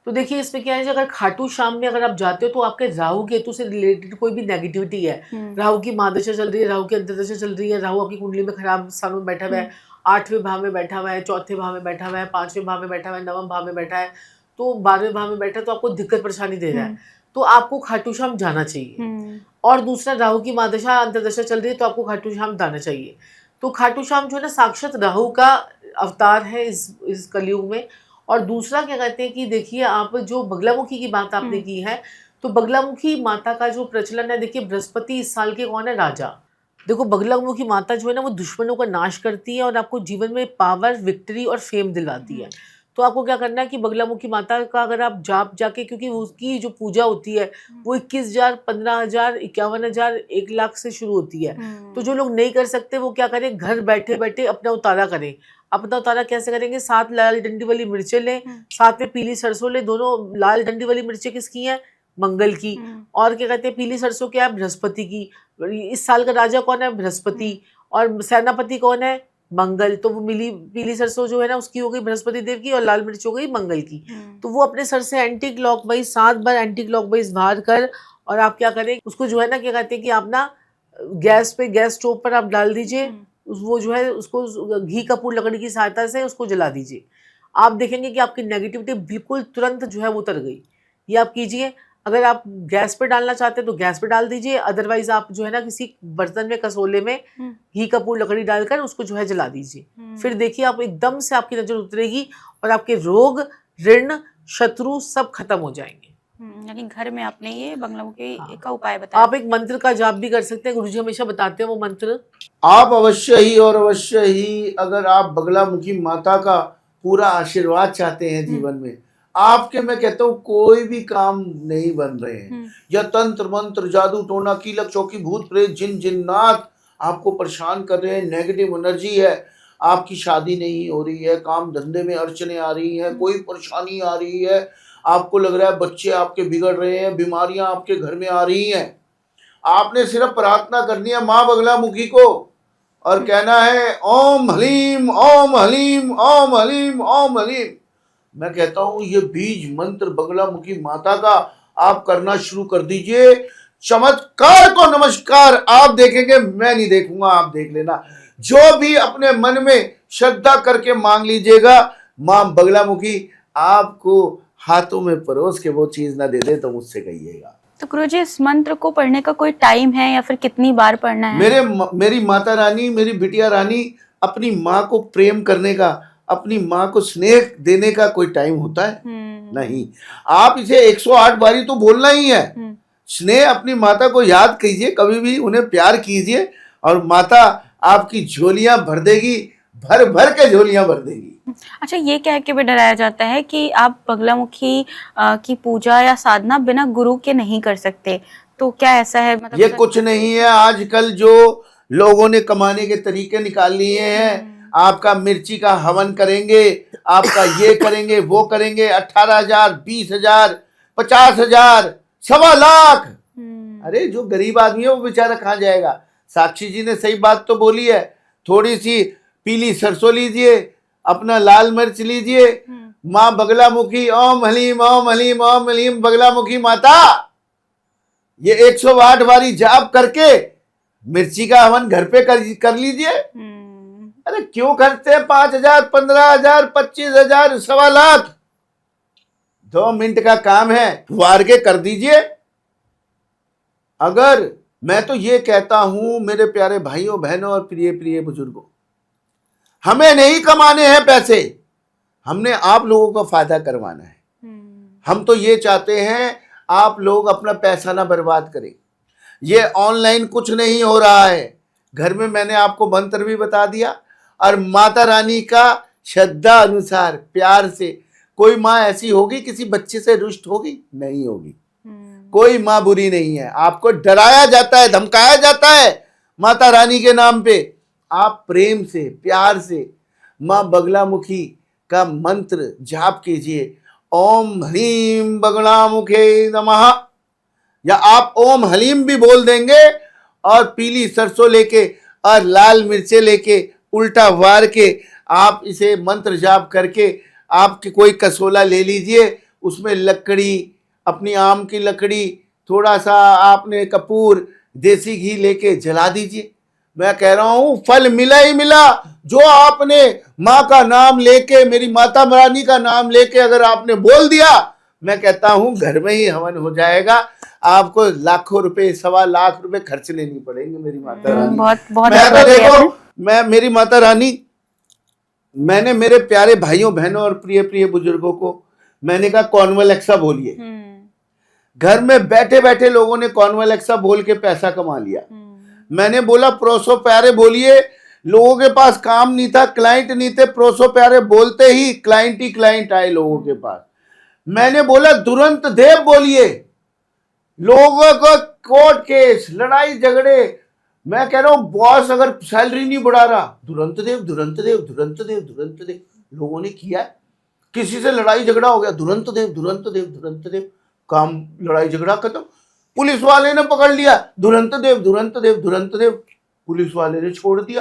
तो देखिए इसमें क्या है, अगर खाटू श्याम में अगर आप जाते हो तो आपके राहु केतु से रिलेटेड कोई भी नेगेटिविटी है, राहु की महादशा चल रही है, राहु की अंतर्दशा चल रही है, राहु आपकी कुंडली में खराब स्थानों में बैठा हुआ है, 8वें भाव में बैठा हुआ है, 4थे भाव में बैठा हुआ है, 5वें भाव में बैठा हुआ है, 9वें भाव में बैठा है, तो 12वें भाव में बैठा है, तो आपको दिक्कत परेशानी दे रहा है, तो आपको खाटू श्याम जाना चाहिए। और दूसरा, राहु की महादशा अंतर्दशा चल रही है तो आपको खाटू श्याम जाना चाहिए। तो खाटू श्याम जो है ना साक्षात राहु का अवतार है इस कलयुग में। और दूसरा क्या कहते हैं कि देखिए, आप जो बगलामुखी की बात आपने की है, तो बगलामुखी माता का जो प्रचलन है, देखिए बृहस्पति इस साल के कौन है, राजा। देखो बगलामुखी माता जो है ना वो दुश्मनों का नाश करती है और आपको जीवन में पावर, विक्ट्री और फेम दिलाती है। तो आपको क्या करना है कि बगलामुखी माता का अगर आप जाप जाके, क्योंकि उसकी जो पूजा होती है वो 21,000, 15,000, 51,000, 1 लाख से शुरू होती है। तो जो लोग नहीं कर सकते वो क्या करें, घर बैठे बैठे अपना उतारा करें। अपना उतारा कैसे करेंगे, 7 लाल डंडी वाली मिर्चें लें, साथ में पीली सरसों लें। दोनों लाल डंडी वाली मिर्चें किसकी हैं, मंगल की। और क्या कहते हैं, पीली सरसों क्या है, बृहस्पति की। इस साल का राजा कौन है, बृहस्पति। और सेनापति कौन है, मंगल। तो वो पीली सरसों जो है ना उसकी हो गई बृहस्पति देव की, और लाल मिर्च हो गई मंगल की। तो वो अपने सर से एंटी क्लॉकवाइज 7 बार एंटी क्लॉकवाइज बाहर कर, और आप क्या करें, उसको जो है ना क्या कहते हैं कि आप ना गैस स्टोव पर आप डाल दीजिए, वो जो है उसको घी कपूर लकड़ी की सहायता से उसको जला दीजिए। आप देखेंगे कि आपकी नेगेटिविटी बिल्कुल तुरंत जो है वो उतर गई। ये आप कीजिए। अगर आप गैस पे डालना चाहते हैं तो गैस पे डाल दीजिए, अदरवाइज आप जो है ना किसी बर्तन में, कसोले में घी कपूर लकड़ी डालकर उसको जो है जला दीजिए। फिर देखिए आप एकदम से आपकी नजर उतरेगी और आपके रोग, ऋण, शत्रु सब खत्म हो जाएंगे।
यानी घर में आपने ये बंगलामुखी का उपाय बताया।
आप एक मंत्र का जाप भी कर सकते हैं, गुरुजी हमेशा बताते हैं वो मंत्र।
आप अवश्य ही और अवश्य ही अगर आप बगलामुखी माता का पूरा आशीर्वाद चाहते हैं जीवन में, आपके मैं कहता हूँ कोई भी काम नहीं बन रहे हैं, या तंत्र मंत्र जादू टोना कीलक चौकी भूत प्रेत जिन जिन्नात आपको परेशान कर रहे हैं, नेगेटिव एनर्जी है, आपकी शादी नहीं हो रही है, काम धंधे में अड़चने आ रही हैं, कोई परेशानी आ रही है, आपको लग रहा है बच्चे आपके बिगड़ रहे हैं, बीमारियां आपके घर में आ रही हैं, आपने सिर्फ प्रार्थना करनी है माँ बगलामुखी को और कहना है ओम हलीम ओम हलीम ओम हलीम ओम हलीम। मैं कहता हूं ये बीज मंत्र बगलामुखी माता का आप करना शुरू कर दीजिए। चमत्कार को नमस्कार। आप देखेंगे, मैं नहीं देखूंगा, आप देख लेना। जो भी अपने मन में श्रद्धा करके मांग लीजिएगा, मां बगलामुखी आपको हाथों में परोस के वो चीज ना दे दे तो मुझसे कहिएगा।
तो गुरुजी इस मंत्र को पढ़ने का कोई टाइम है या फिर कितनी बार पढ़ना है?
मेरी माता रानी, मेरी बिटिया रानी, अपनी माँ को प्रेम करने का, अपनी माँ को स्नेह देने का कोई टाइम होता है? नहीं। आप इसे 108 बारी तो बोलना ही है। स्नेह अपनी माता को याद कीजिए, कभी भी उन्हें प्यार कीजिए और माता आपकी झोलियां भर देगी, भर भर के झोलियां भर देगी।
अच्छा, ये कह के भी डराया जाता है कि आप बगलामुखी की पूजा या साधना बिना गुरु के नहीं कर सकते, तो क्या ऐसा है? मतलब
ये कुछ नहीं है। आजकल जो लोगों ने कमाने के तरीके निकाल लिए हैं, आपका मिर्ची का हवन करेंगे, आपका ये करेंगे वो करेंगे, 18,000, 20,000, 50,000, 1.25 लाख। अरे जो गरीब आदमी है वो बेचारा कहाँ जाएगा? साक्षी जी ने सही बात तो बोली है। थोड़ी सी पीली सरसों लीजिए, अपना लाल मिर्च लीजिए, माँ बगलामुखी ओम हलीम ओम हलीम ओम हलीम बगलामुखी माता, ये 108 बारी जाप करके मिर्ची का हवन घर पे कर लीजिए। अरे क्यों करते हैं 5,000, 15,000, 25,000, 1.25 लाख? 2 मिनट का काम है, वार के कर दीजिए। अगर मैं तो ये कहता हूं मेरे प्यारे भाइयों बहनों और प्रिय प्रिय बुजुर्गों, हमें नहीं कमाने हैं पैसे, हमने आप लोगों का फायदा करवाना है। हम तो ये चाहते हैं आप लोग अपना पैसा ना बर्बाद करें। ये ऑनलाइन कुछ नहीं हो रहा है, घर में मैंने आपको मंत्र भी बता दिया, और माता रानी का श्रद्धा अनुसार प्यार से, कोई माँ ऐसी होगी किसी बच्चे से रुष्ट होगी? नहीं होगी। कोई माँ बुरी नहीं है। आपको डराया जाता है, धमकाया जाता है माता रानी के नाम पे, आप प्रेम से प्यार से माँ बगलामुखी का मंत्र जाप कीजिए, ओम ह्रीम बगलामुखे नमः, या आप ओम हलीम भी बोल देंगे, और पीली सरसों लेके और लाल मिर्चे लेके उल्टा वार के आप इसे मंत्र जाप करके आपके कोई कसोला ले लीजिए, उसमें लकड़ी, अपनी आम की लकड़ी, थोड़ा सा आपने कपूर, देसी घी लेके जला दीजिए। मैं कह रहा हूं फल मिला ही मिला। जो आपने माँ का नाम लेके, मेरी माता रानी का नाम लेके अगर आपने बोल दिया, मैं कहता हूं घर में ही हवन हो जाएगा। आपको लाखों रुपए, 1.25 लाख रुपए खर्च लेनी पड़ेंगे मेरी माता रानी।
बहुत
मैं तो देखो, मैं मेरी माता रानी, मैंने मेरे प्यारे भाइयों बहनों और प्रिय प्रिय बुजुर्गों को मैंने कहा कॉन्वलेक्सा बोलिए। घर में बैठे बैठे लोगों ने कॉन्वलेक्सा बोल के पैसा कमा लिया। मैंने बोला प्रोसो प्यारे बोलिए, लोगों के पास काम नहीं था, क्लाइंट नहीं थे, प्रोसो प्यारे बोलते ही क्लाइंट आए लोगों के पास। मैंने बोला दुरंत देव बोलिए, लोगों को कोर्ट केस, लड़ाई झगड़े, मैं कह रहा हूं बॉस अगर सैलरी नहीं बढ़ा रहा, दुरंत देव दुरंत देव दुरंत देव दुरंत देव, लोगों ने किया। किसी से लड़ाई झगड़ा हो गया, दुरंत देव दुरंत देव दुरंत देव, काम लड़ाई झगड़ा खत्म। पुलिस वाले ने पकड़ लिया, दुरंत देव दुरंत देव दुरंत देव, पुलिस वाले ने छोड़ दिया।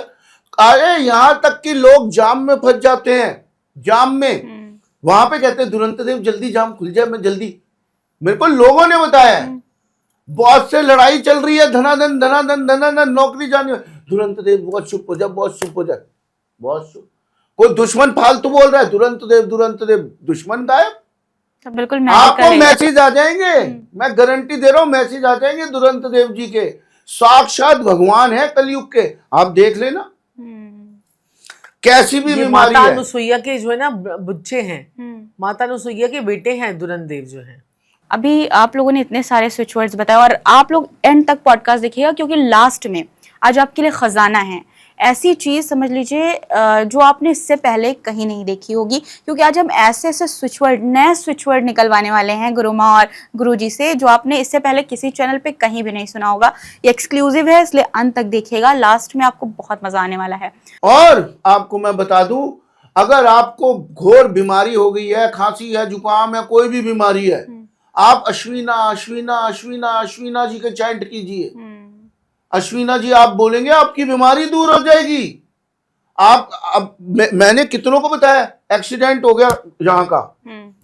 अरे यहां तक कि लोग जाम में फंस जाते हैं, जाम में, वहां पे कहते हैं दुरंत देव जल्दी जाम खुल जाए, मैं जल्दी, मेरे को लोगों ने बताया है। बॉस से लड़ाई चल रही है, धनाधन धनाधन धनाधन, नौकरी जाने, तुरंत देव बहुत चुप हो जा, बहुत चुप हो जा, बहुत चुप। कोई दुश्मन फालतू बोल रहा है, तुरंत देव, दुश्मन गायब।
तो बिल्कुल
आपको मैसेज आ जाएंगे, मैं गारंटी दे रहा हूं, मैसेज आ जाएंगे दुरंत देव जी के। साक्षात भगवान है कलयुग के, आप देख लेना। कैसी भी बीमारी
माता
है।
अनुसुईया के जो है ना बच्चे हैं, माता अनुसुईया के बेटे हैं दुरंत देव जो है।
अभी आप लोगों ने इतने सारे स्विच वर्ड्स बताए, और आप लोग एंड तक पॉडकास्ट देखिएगा, क्योंकि लास्ट में आज आपके लिए खजाना है, ऐसी चीज समझ लीजिए जो आपने इससे पहले कहीं नहीं देखी होगी। क्योंकि आज हम ऐसे ऐसे स्विच वर्ड, नए स्विच वर्ड निकलवाने वाले हैं गुरु माँ और गुरु जी से, जो आपने इससे पहले किसी चैनल पे कहीं भी नहीं सुना होगा। ये एक्सक्लूसिव है, इसलिए अंत तक देखिएगा, लास्ट में आपको बहुत मजा आने वाला है।
और आपको मैं बता दूं, अगर आपको घोर बीमारी हो गई है, खांसी है, जुकाम है, कोई भी बीमारी है, आप अश्विना अश्विना अश्विना अश्विना जी के चैंट कीजिए। अश्विना जी आप बोलेंगे, आपकी बीमारी दूर हो जाएगी। आप अब मैंने कितनों को बताया, एक्सीडेंट हो गया यहाँ का,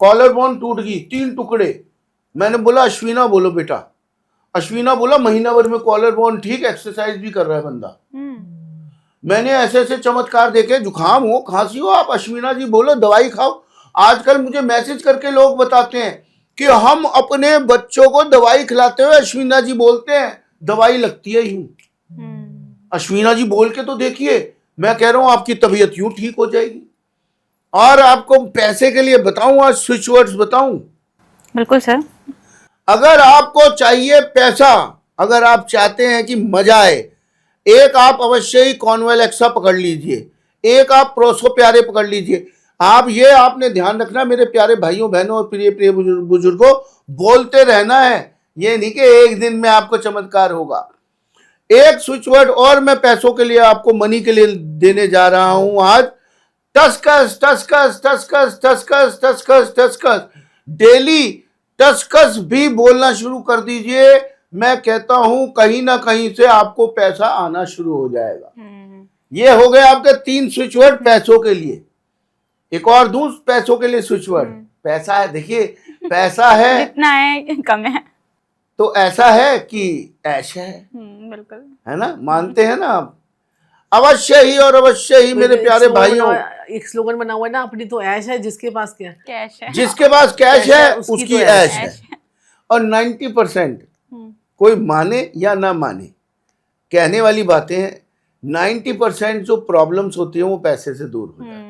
कॉलर बोन टूट गई, 3 टुकड़े, मैंने बोला अश्विना बोलो बेटा। अश्विना बोला महीना भर में कॉलर बोन ठीक, एक्सरसाइज भी कर रहा है बंदा। मैंने ऐसे ऐसे चमत्कार देखे, जुकाम हो, खांसी हो, आप अश्विना जी बोलो, दवाई खाओ। आजकल मुझे मैसेज करके लोग बताते हैं कि हम अपने बच्चों को दवाई खिलाते हुए अश्विना जी बोलते हैं, दवाई लगती है यूं। अश्विना जी बोल के तो देखिए, मैं कह रहा हूं आपकी तबीयत यूं ठीक हो जाएगी। और आपको पैसे के लिए बताऊं, आज स्विच वर्ड्स बताऊं।
बिल्कुल सर।
अगर आपको चाहिए पैसा, अगर आप चाहते हैं कि मजा आए, एक आप अवश्य ही कॉन्वेलेक्सा पकड़ लीजिए, एक आप प्रोसो प्यारे पकड़ लीजिए। आप ये आपने ध्यान रखना मेरे प्यारे भाइयों बहनों और प्रिय प्रिय बुजुर्गों, बोलते रहना है, ये नहीं कि एक दिन में आपको चमत्कार होगा। एक स्विच वर्ड और मैं पैसों के लिए आपको, मनी के लिए देने जा रहा हूं आज। टसकस टसकस टसकस टसकस टसकस टसकस, डेली टसकस भी बोलना शुरू कर दीजिए। मैं कहता हूं कहीं ना कहीं से आपको पैसा आना शुरू हो जाएगा। ये हो गए आपके 3 स्विच वर्ड पैसों के लिए। एक और दूं पैसों के लिए स्विच वर्ड। पैसा है, देखिए पैसा है,
जितना है कम है,
तो ऐसा है कि ऐश है,
बिल्कुल
है ना, मानते हैं ना आप। अवश्य ही और अवश्य ही मेरे प्यारे भाइयों,
एक स्लोगन बना हुआ है ना, अपनी तो ऐश है, जिसके पास क्या
कैश है,
जिसके पास कैश है उसकी
तो
ऐश है। और 90% कोई माने या ना माने, कहने वाली बातें हैं, 90% जो प्रॉब्लम्स होती है वो पैसे से दूर हो जाती है।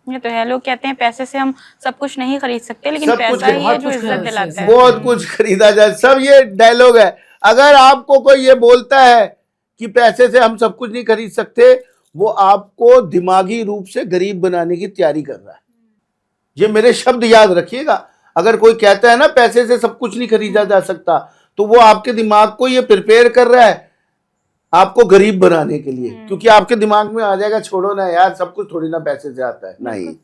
ये तो है, लोग कहते हैं पैसे से हम सब कुछ नहीं खरीद सकते, लेकिन
सब कुछ
पैसा ही है
बहुत
जो
कुछ
इज्जत
खरीद
दिलाता
सकते
है।
बहुत कुछ खरीदा जाए, सब ये डायलॉग है। अगर आपको कोई ये बोलता है कि पैसे से हम सब कुछ नहीं खरीद सकते, वो आपको दिमागी रूप से गरीब बनाने की तैयारी कर रहा है। ये मेरे शब्द याद रखिएगा। अगर कोई कहता है ना पैसे से सब कुछ नहीं खरीदा जा सकता, तो वो आपके दिमाग को ये प्रिपेयर कर रहा है आपको गरीब बनाने के लिए, क्योंकि आपके दिमाग में आ जाएगा छोड़ो ना यार, सब कुछ थोड़ी ना पैसे से आता है। नहीं,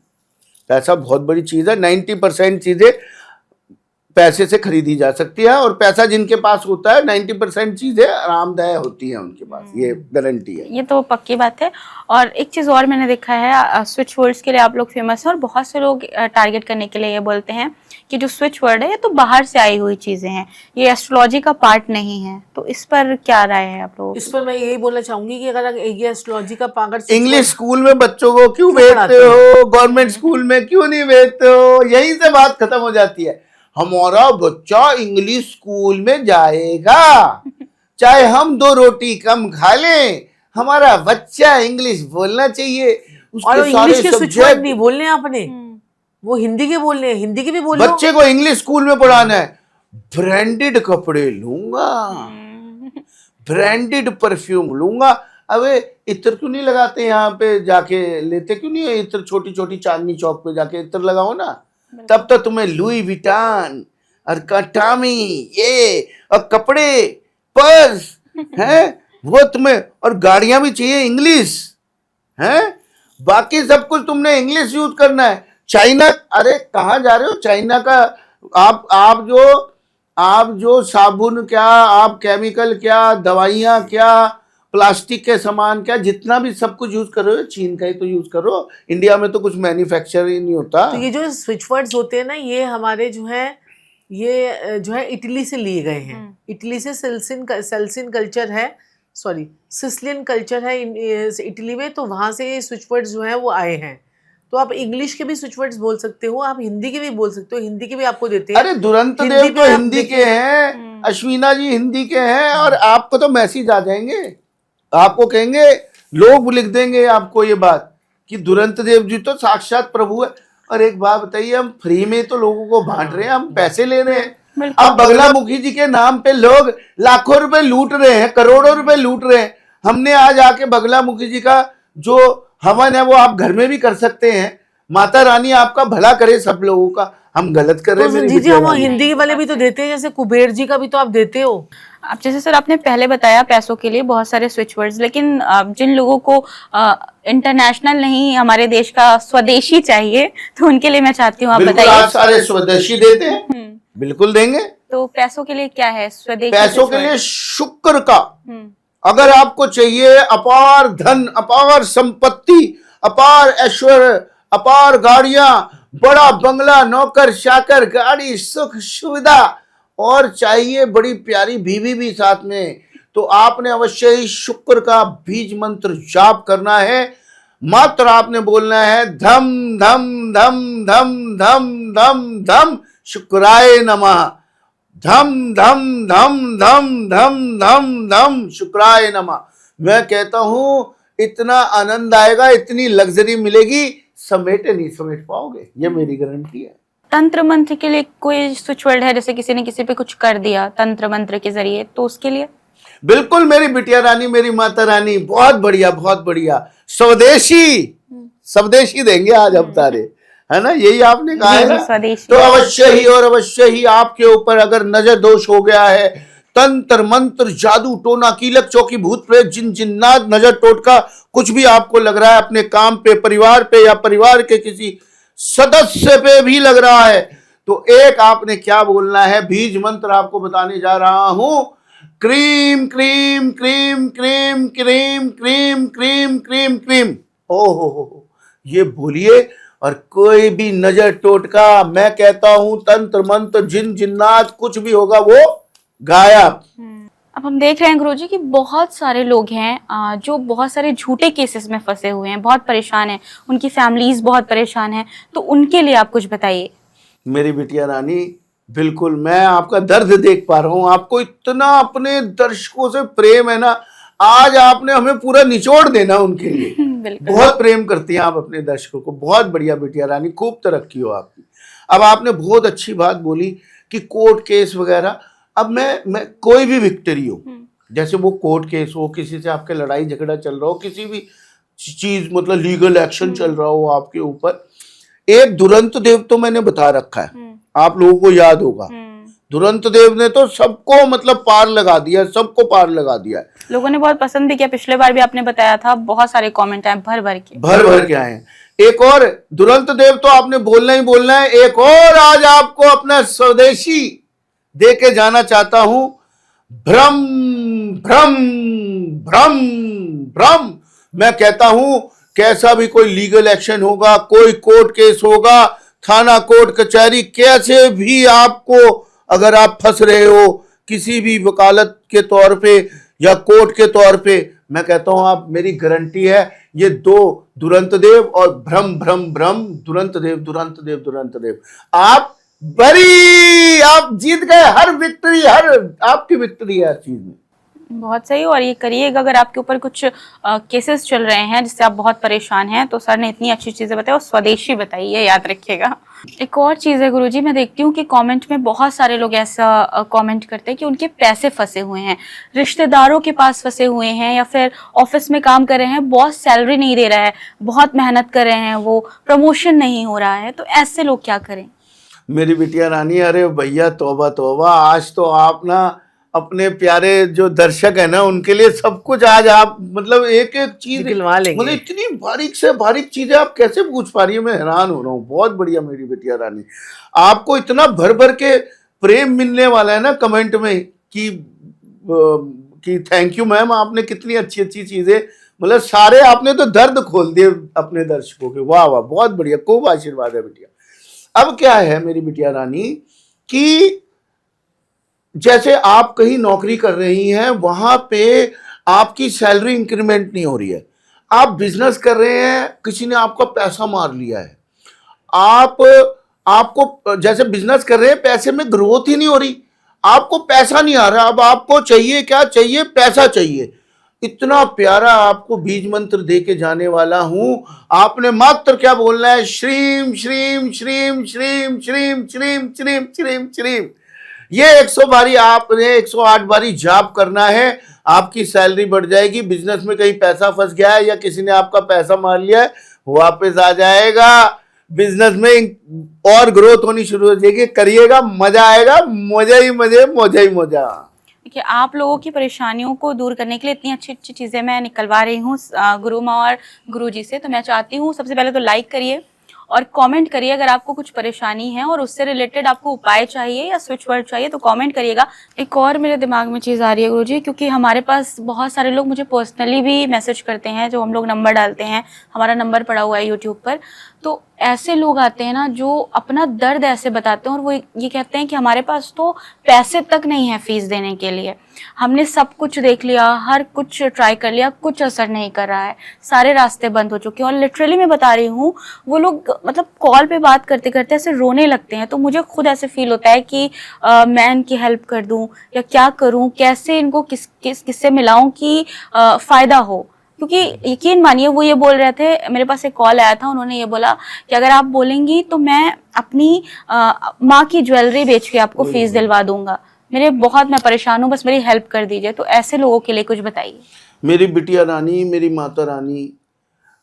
पैसा बहुत बड़ी चीज है। 90% चीजें पैसे से खरीदी जा सकती है, और पैसा जिनके पास होता है 90% चीजें आरामदायक होती हैं उनके पास, ये गारंटी है।
ये तो पक्की बात है। और एक चीज़ और मैंने देखा है, स्विच वर्ड्स के लिए आप लोग फेमस हैं, और बहुत से लोग टारगेट करने के लिए ये बोलते हैं कि जो स्विच वर्ड है ये तो बाहर से आई हुई चीज़ें हैं, ये एस्ट्रोलॉजी का पार्ट नहीं है। तो इस पर क्या राय है आप लोग?
इस पर मैं यही बोलना चाहूंगी कि अगर ये एस्ट्रोलॉजी का पागड़
इंग्लिश स्कूल में बच्चों को क्यों भेजते हो, गवर्नमेंट स्कूल में क्यों नहीं भेजते हो? यहीं से बात खत्म हो जाती है। हमारा बच्चा इंग्लिश स्कूल में जाएगा, चाहे हम 2 रोटी कम खा लें, हमारा बच्चा इंग्लिश बोलना चाहिए।
और
उसके
इंग्लिश
सारे
के स्विच वर्ड
सब्जेक्ट,
नहीं बोलने आपने, वो हिंदी के बोलने हैं, हिंदी के भी बोलो।
बच्चे को इंग्लिश स्कूल में पढ़ाना है। ब्रांडेड कपड़े लूंगा, ब्रांडेड परफ्यूम लूंगा। अबे इत्र क्यों नहीं लगाते? यहाँ पे जाके लेते क्यों नहीं है इत्र? छोटी छोटी चांदनी चौक पे जाके इत्र लगाओ ना, तब तो तुम्हें लुई विटान और कटामी ये और कपड़े पर्स हैं वो तुम्हें, और गाड़ियां भी चाहिए इंग्लिश हैं। बाकी सब कुछ तुमने इंग्लिश यूज करना है। चाइना, अरे कहाँ जा रहे हो? चाइना का आप जो साबुन क्या, आप केमिकल क्या, दवाइयाँ क्या, प्लास्टिक के सामान क्या, जितना भी सब कुछ यूज कर रहे हो चीन का ही तो यूज करो। इंडिया में तो कुछ मैन्युफैक्चर ही नहीं होता।
तो ये जो स्विच वर्ड्स होते हैं ना, ये हमारे जो है इटली से लिए गए हैं। इटली से सेल्सिन कल्चर है, सॉरी सिसिलियन कल्चर है इटली में, तो वहाँ से ये स्विच वर्ड्स जो हैं वो आए हैं। तो आप इंग्लिश के भी स्विच वर्ड्स बोल सकते हो, आप हिंदी के भी बोल सकते हो, हिंदी के भी आपको देते हैं।
अरे दुरंत देव तो हिंदी के हैं, अश्विना जी हिंदी के हैं, और आपको तो मैसेज आ जाएंगे, आपको कहेंगे, लोग लिख देंगे आपको ये बात कि दुरंत देव जी तो साक्षात प्रभु है। और एक बात बताइए, हम फ्री में तो लोगों को बांट रहे हैं, हम पैसे ले रहे हैं। अब बगलामुखी जी के नाम पे लोग लाखों रुपए लूट रहे हैं, करोड़ों रुपए लूट रहे हैं। हमने आज आके बगलामुखी जी का जो हवन है वो आप घर में भी कर सकते हैं। माता रानी आपका भला करे सब लोगों का। हम गलत कर रहे हैं?
जी हम हिंदी वाले भी तो देते हैं, जैसे कुबेर जी का भी तो आप देते हो।
आप जैसे सर आपने पहले बताया पैसों के लिए बहुत सारे स्विच वर्ड्स, लेकिन जिन लोगों को इंटरनेशनल नहीं, हमारे देश का स्वदेशी चाहिए, तो उनके लिए मैं चाहती हूँ आप बताइए।
आप सारे स्वदेशी देते हैं, बिल्कुल देंगे।
तो पैसों के लिए क्या है स्वदेशी?
पैसों के लिए शुक्र का, अगर आपको चाहिए अपार धन, अपार संपत्ति, अपार ऐश्वर्य, अपार गाड़ियां, बड़ा बंगला, नौकर चाकर, गाड़ी, सुख सुविधा, और चाहिए बड़ी प्यारी बीवी भी साथ में, तो आपने अवश्य ही शुक्र का बीज मंत्र जाप करना है। मात्र आपने बोलना है धम धम धम धम धम धम धम शुक्राय नमः, धम धम धम धम धम धम धम शुक्राय नमः। मैं कहता हूं इतना आनंद आएगा, इतनी लग्जरी मिलेगी, समेटे नहीं समेट पाओगे, ये मेरी गारंटी है।
तंत्र मंत्र के लिए कोई स्विच वर्ड है? जैसे किसी ने किसी पे कुछ कर दिया तंत्र मंत्र के जरिए, तो उसके लिए?
बिल्कुल मेरी बिटिया रानी, मेरी माता रानी, बहुत बढ़िया बहुत बढ़िया। स्वदेशी देंगे आज हम तारे, है ना? यही आपने कहा है ना? तो अवश्य ही और अवश्य ही आपके ऊपर अगर नजर दोष हो गया है, तंत्र मंत्र जादू टोना कीलक चौकी भूत प्रेत जिन जिन्नात नजर टोटका कुछ भी आपको लग रहा है अपने काम पे, परिवार पे, या परिवार के किसी सदस्य पे भी लग रहा है, तो एक आपने क्या बोलना है, बीज मंत्र आपको बताने जा रहा हूं। Cream cream cream cream cream cream cream cream cream, ओ हो, ये बोलिए, और कोई भी नजर टोटका, मैं कहता हूं तंत्र मंत्र जिन जिन्नात कुछ भी होगा वो गायब।
अब हम देख रहे हैं गुरुजी कि बहुत सारे लोग हैं जो बहुत सारे झूठे केसेस में फंसे हुए हैं, बहुत परेशान हैं, उनकी फैमिलीज बहुत परेशान हैं, तो उनके लिए आप कुछ बताइए।
मेरी बिटिया रानी, बिल्कुल मैं आपका दर्द देख पा रहा हूं, आपको इतना अपने दर्शकों से प्रेम है ना, आज आपने हमें पूरा निचोड़ देना उनके लिए।
बिल्कुल।
बहुत प्रेम करती हैं आप अपने दर्शकों को, बहुत बढ़िया बिटिया रानी, खूब तरक्की हो आपकी। अब आपने बहुत अच्छी बात बोली कि कोर्ट केस वगैरह। अब मैं कोई भी विक्ट्री हो, जैसे वो कोर्ट केस हो, किसी से आपके लड़ाई झगड़ा चल रहा हो, किसी भी चीज मतलब लीगल एक्शन चल रहा हो आपके ऊपर, एक दुरंत देव तो मैंने बता रखा है, आप लोगों को याद होगा। दुरंत देव ने तो सबको मतलब पार लगा दिया, सबको पार लगा दिया है।
लोगों ने बहुत पसंद भी किया, पिछले बार भी आपने बताया था, बहुत सारे कमेंट आए भर भर के
आए हैं। एक और दुरंत देव तो आपने बोलना ही बोलना है। एक और आज आपको अपना स्वदेशी दे के जाना चाहता हूं। भ्रम भ्रम भ्रम भ्रम। मैं कहता हूं कैसा भी कोई लीगल एक्शन होगा, कोई कोर्ट केस होगा, थाना कोर्ट कचहरी, कैसे भी आपको अगर आप फंस रहे हो किसी भी वकालत के तौर पे या कोर्ट के तौर पे, मैं कहता हूं आप, मेरी गारंटी है ये दो दुरंत देव और भ्रम भ्रम भ्रम, दुरंत देव दुरंत देव दुरंत देव, आप बड़ी, आप जीत गए। हर विक्ट्री, हर आपकी विक्ट्री है हर चीज में।
बहुत सही। और ये करिएगा, अगर आपके ऊपर कुछ केसेस चल रहे हैं जिससे आप बहुत परेशान हैं, तो सर ने इतनी अच्छी चीजें बताई और स्वदेशी बताई है, याद रखिएगा। एक और चीज है गुरुजी, मैं देखती हूँ कि कमेंट में बहुत सारे लोग ऐसा कमेंट करते हैं कि उनके पैसे फंसे हुए हैं, रिश्तेदारों के पास फंसे हुए हैं, या फिर ऑफिस में काम कर रहे हैं, बॉस सैलरी नहीं दे रहा है, बहुत मेहनत कर रहे हैं, वो प्रमोशन नहीं हो रहा है, तो ऐसे लोग क्या करें?
मेरी बिटिया रानी, अरे भैया तौबा तौबा, आज तो आप ना अपने प्यारे जो दर्शक है ना उनके लिए सब कुछ आज आप मतलब एक एक चीज
निकलवा लेंगे।
मतलब इतनी बारीक से बारीक चीजें आप कैसे पूछ पा रही है, मैं हैरान हो रहा हूँ। बहुत बढ़िया मेरी बिटिया रानी, आपको इतना भर भर के प्रेम मिलने वाला है ना कमेंट में कि थैंक यू मैम, आपने कितनी अच्छी अच्छी चीजें, मतलब सारे आपने तो दर्द खोल दिए अपने दर्शकों के। वाह वाह, बहुत बढ़िया, खूब आशीर्वाद है बिटिया। अब क्या है मेरी बिटिया रानी कि जैसे आप कहीं नौकरी कर रही हैं, वहां पे आपकी सैलरी इंक्रीमेंट नहीं हो रही है, आप बिजनेस कर रहे हैं, किसी ने आपका पैसा मार लिया है, आपको जैसे बिजनेस कर रहे हैं, पैसे में ग्रोथ ही नहीं हो रही, आपको पैसा नहीं आ रहा। अब आपको चाहिए क्या? चाहिए पैसा चाहिए। इतना प्यारा आपको बीज मंत्र दे के जाने वाला हूं, आपने मात्र क्या बोलना है? श्रीम श्रीम श्रीम श्रीम श्रीम श्रीम श्रीम श्रीम श्रीम। ये 100 बारी आपने 108 बारी जाप करना है, आपकी सैलरी बढ़ जाएगी। बिजनेस में कहीं पैसा फंस गया है या किसी ने आपका पैसा मार लिया है, वापस आ जाएगा। बिजनेस में और ग्रोथ होनी शुरू हो जाएगी, करिएगा, मजा आएगा, मजा ही मजे, मजा ही मजा।
देखिए, आप लोगों की परेशानियों को दूर करने के लिए इतनी अच्छी अच्छी चीज़ें मैं निकलवा रही हूँ गुरु माँ और गुरु जी से, तो मैं चाहती हूँ सबसे पहले तो लाइक करिए और कमेंट करिए। अगर आपको कुछ परेशानी है और उससे रिलेटेड आपको उपाय चाहिए या स्विच वर्ड चाहिए तो कमेंट करिएगा। एक और मेरे दिमाग में चीज़ आ रही है गुरुजी, क्योंकि हमारे पास बहुत सारे लोग मुझे पर्सनली भी मैसेज करते हैं, जो हम लोग नंबर डालते हैं, हमारा नंबर पड़ा हुआ है यूट्यूब पर, तो ऐसे लोग आते हैं ना जो अपना दर्द ऐसे बताते हैं और वो ये कहते हैं कि हमारे पास तो पैसे तक नहीं है फीस देने के लिए, हमने सब कुछ देख लिया, हर कुछ ट्राई कर लिया, कुछ असर नहीं कर रहा है, सारे रास्ते बंद हो चुके हैं। और लिटरली मैं बता रही हूँ, वो लोग मतलब कॉल पे बात करते करते ऐसे रोने लगते हैं। तो मुझे खुद ऐसे फील होता है कि मैं इनकी हेल्प कर दूँ या क्या करूँ, कैसे इनको किससे मिलाऊँ कि फ़ायदा हो। क्योंकि यकीन मानिए, वो ये बोल रहे थे, मेरे पास एक कॉल आया था, उन्होंने ये बोला कि अगर आप बोलेंगी तो मैं अपनी माँ की ज्वेलरी बेच के आपको फीस दिलवा दूंगा। मैं परेशान हूँ, बस मेरी हेल्प कर दीजिए। तो ऐसे लोगों के लिए कुछ बताइए।
मेरी बिटिया रानी, मेरी माता रानी,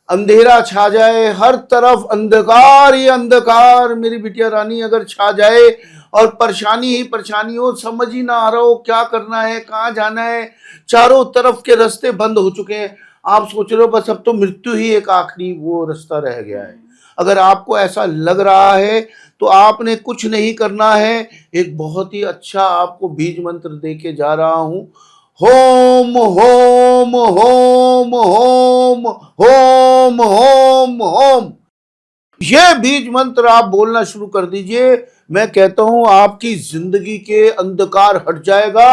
अंधेरा छा जाए, हर तरफ अंधकार ही अंधकार मेरी बिटिया रानी अगर छा जाए और परेशानी ही परेशानी हो, समझ ही ना आ रहा हो क्या करना है, कहाँ जाना है, चारों तरफ के रास्ते बंद हो चुके हैं, आप सोच रहे हो बस अब तो मृत्यु ही एक आखिरी वो रास्ता रह गया है। अगर आपको ऐसा लग रहा है तो आपने कुछ नहीं करना है, एक बहुत ही अच्छा आपको बीज मंत्र दे के जा रहा हूं। Home home home home home home home, ये बीज मंत्र आप बोलना शुरू कर दीजिए। मैं कहता हूं आपकी जिंदगी के अंधकार हट जाएगा,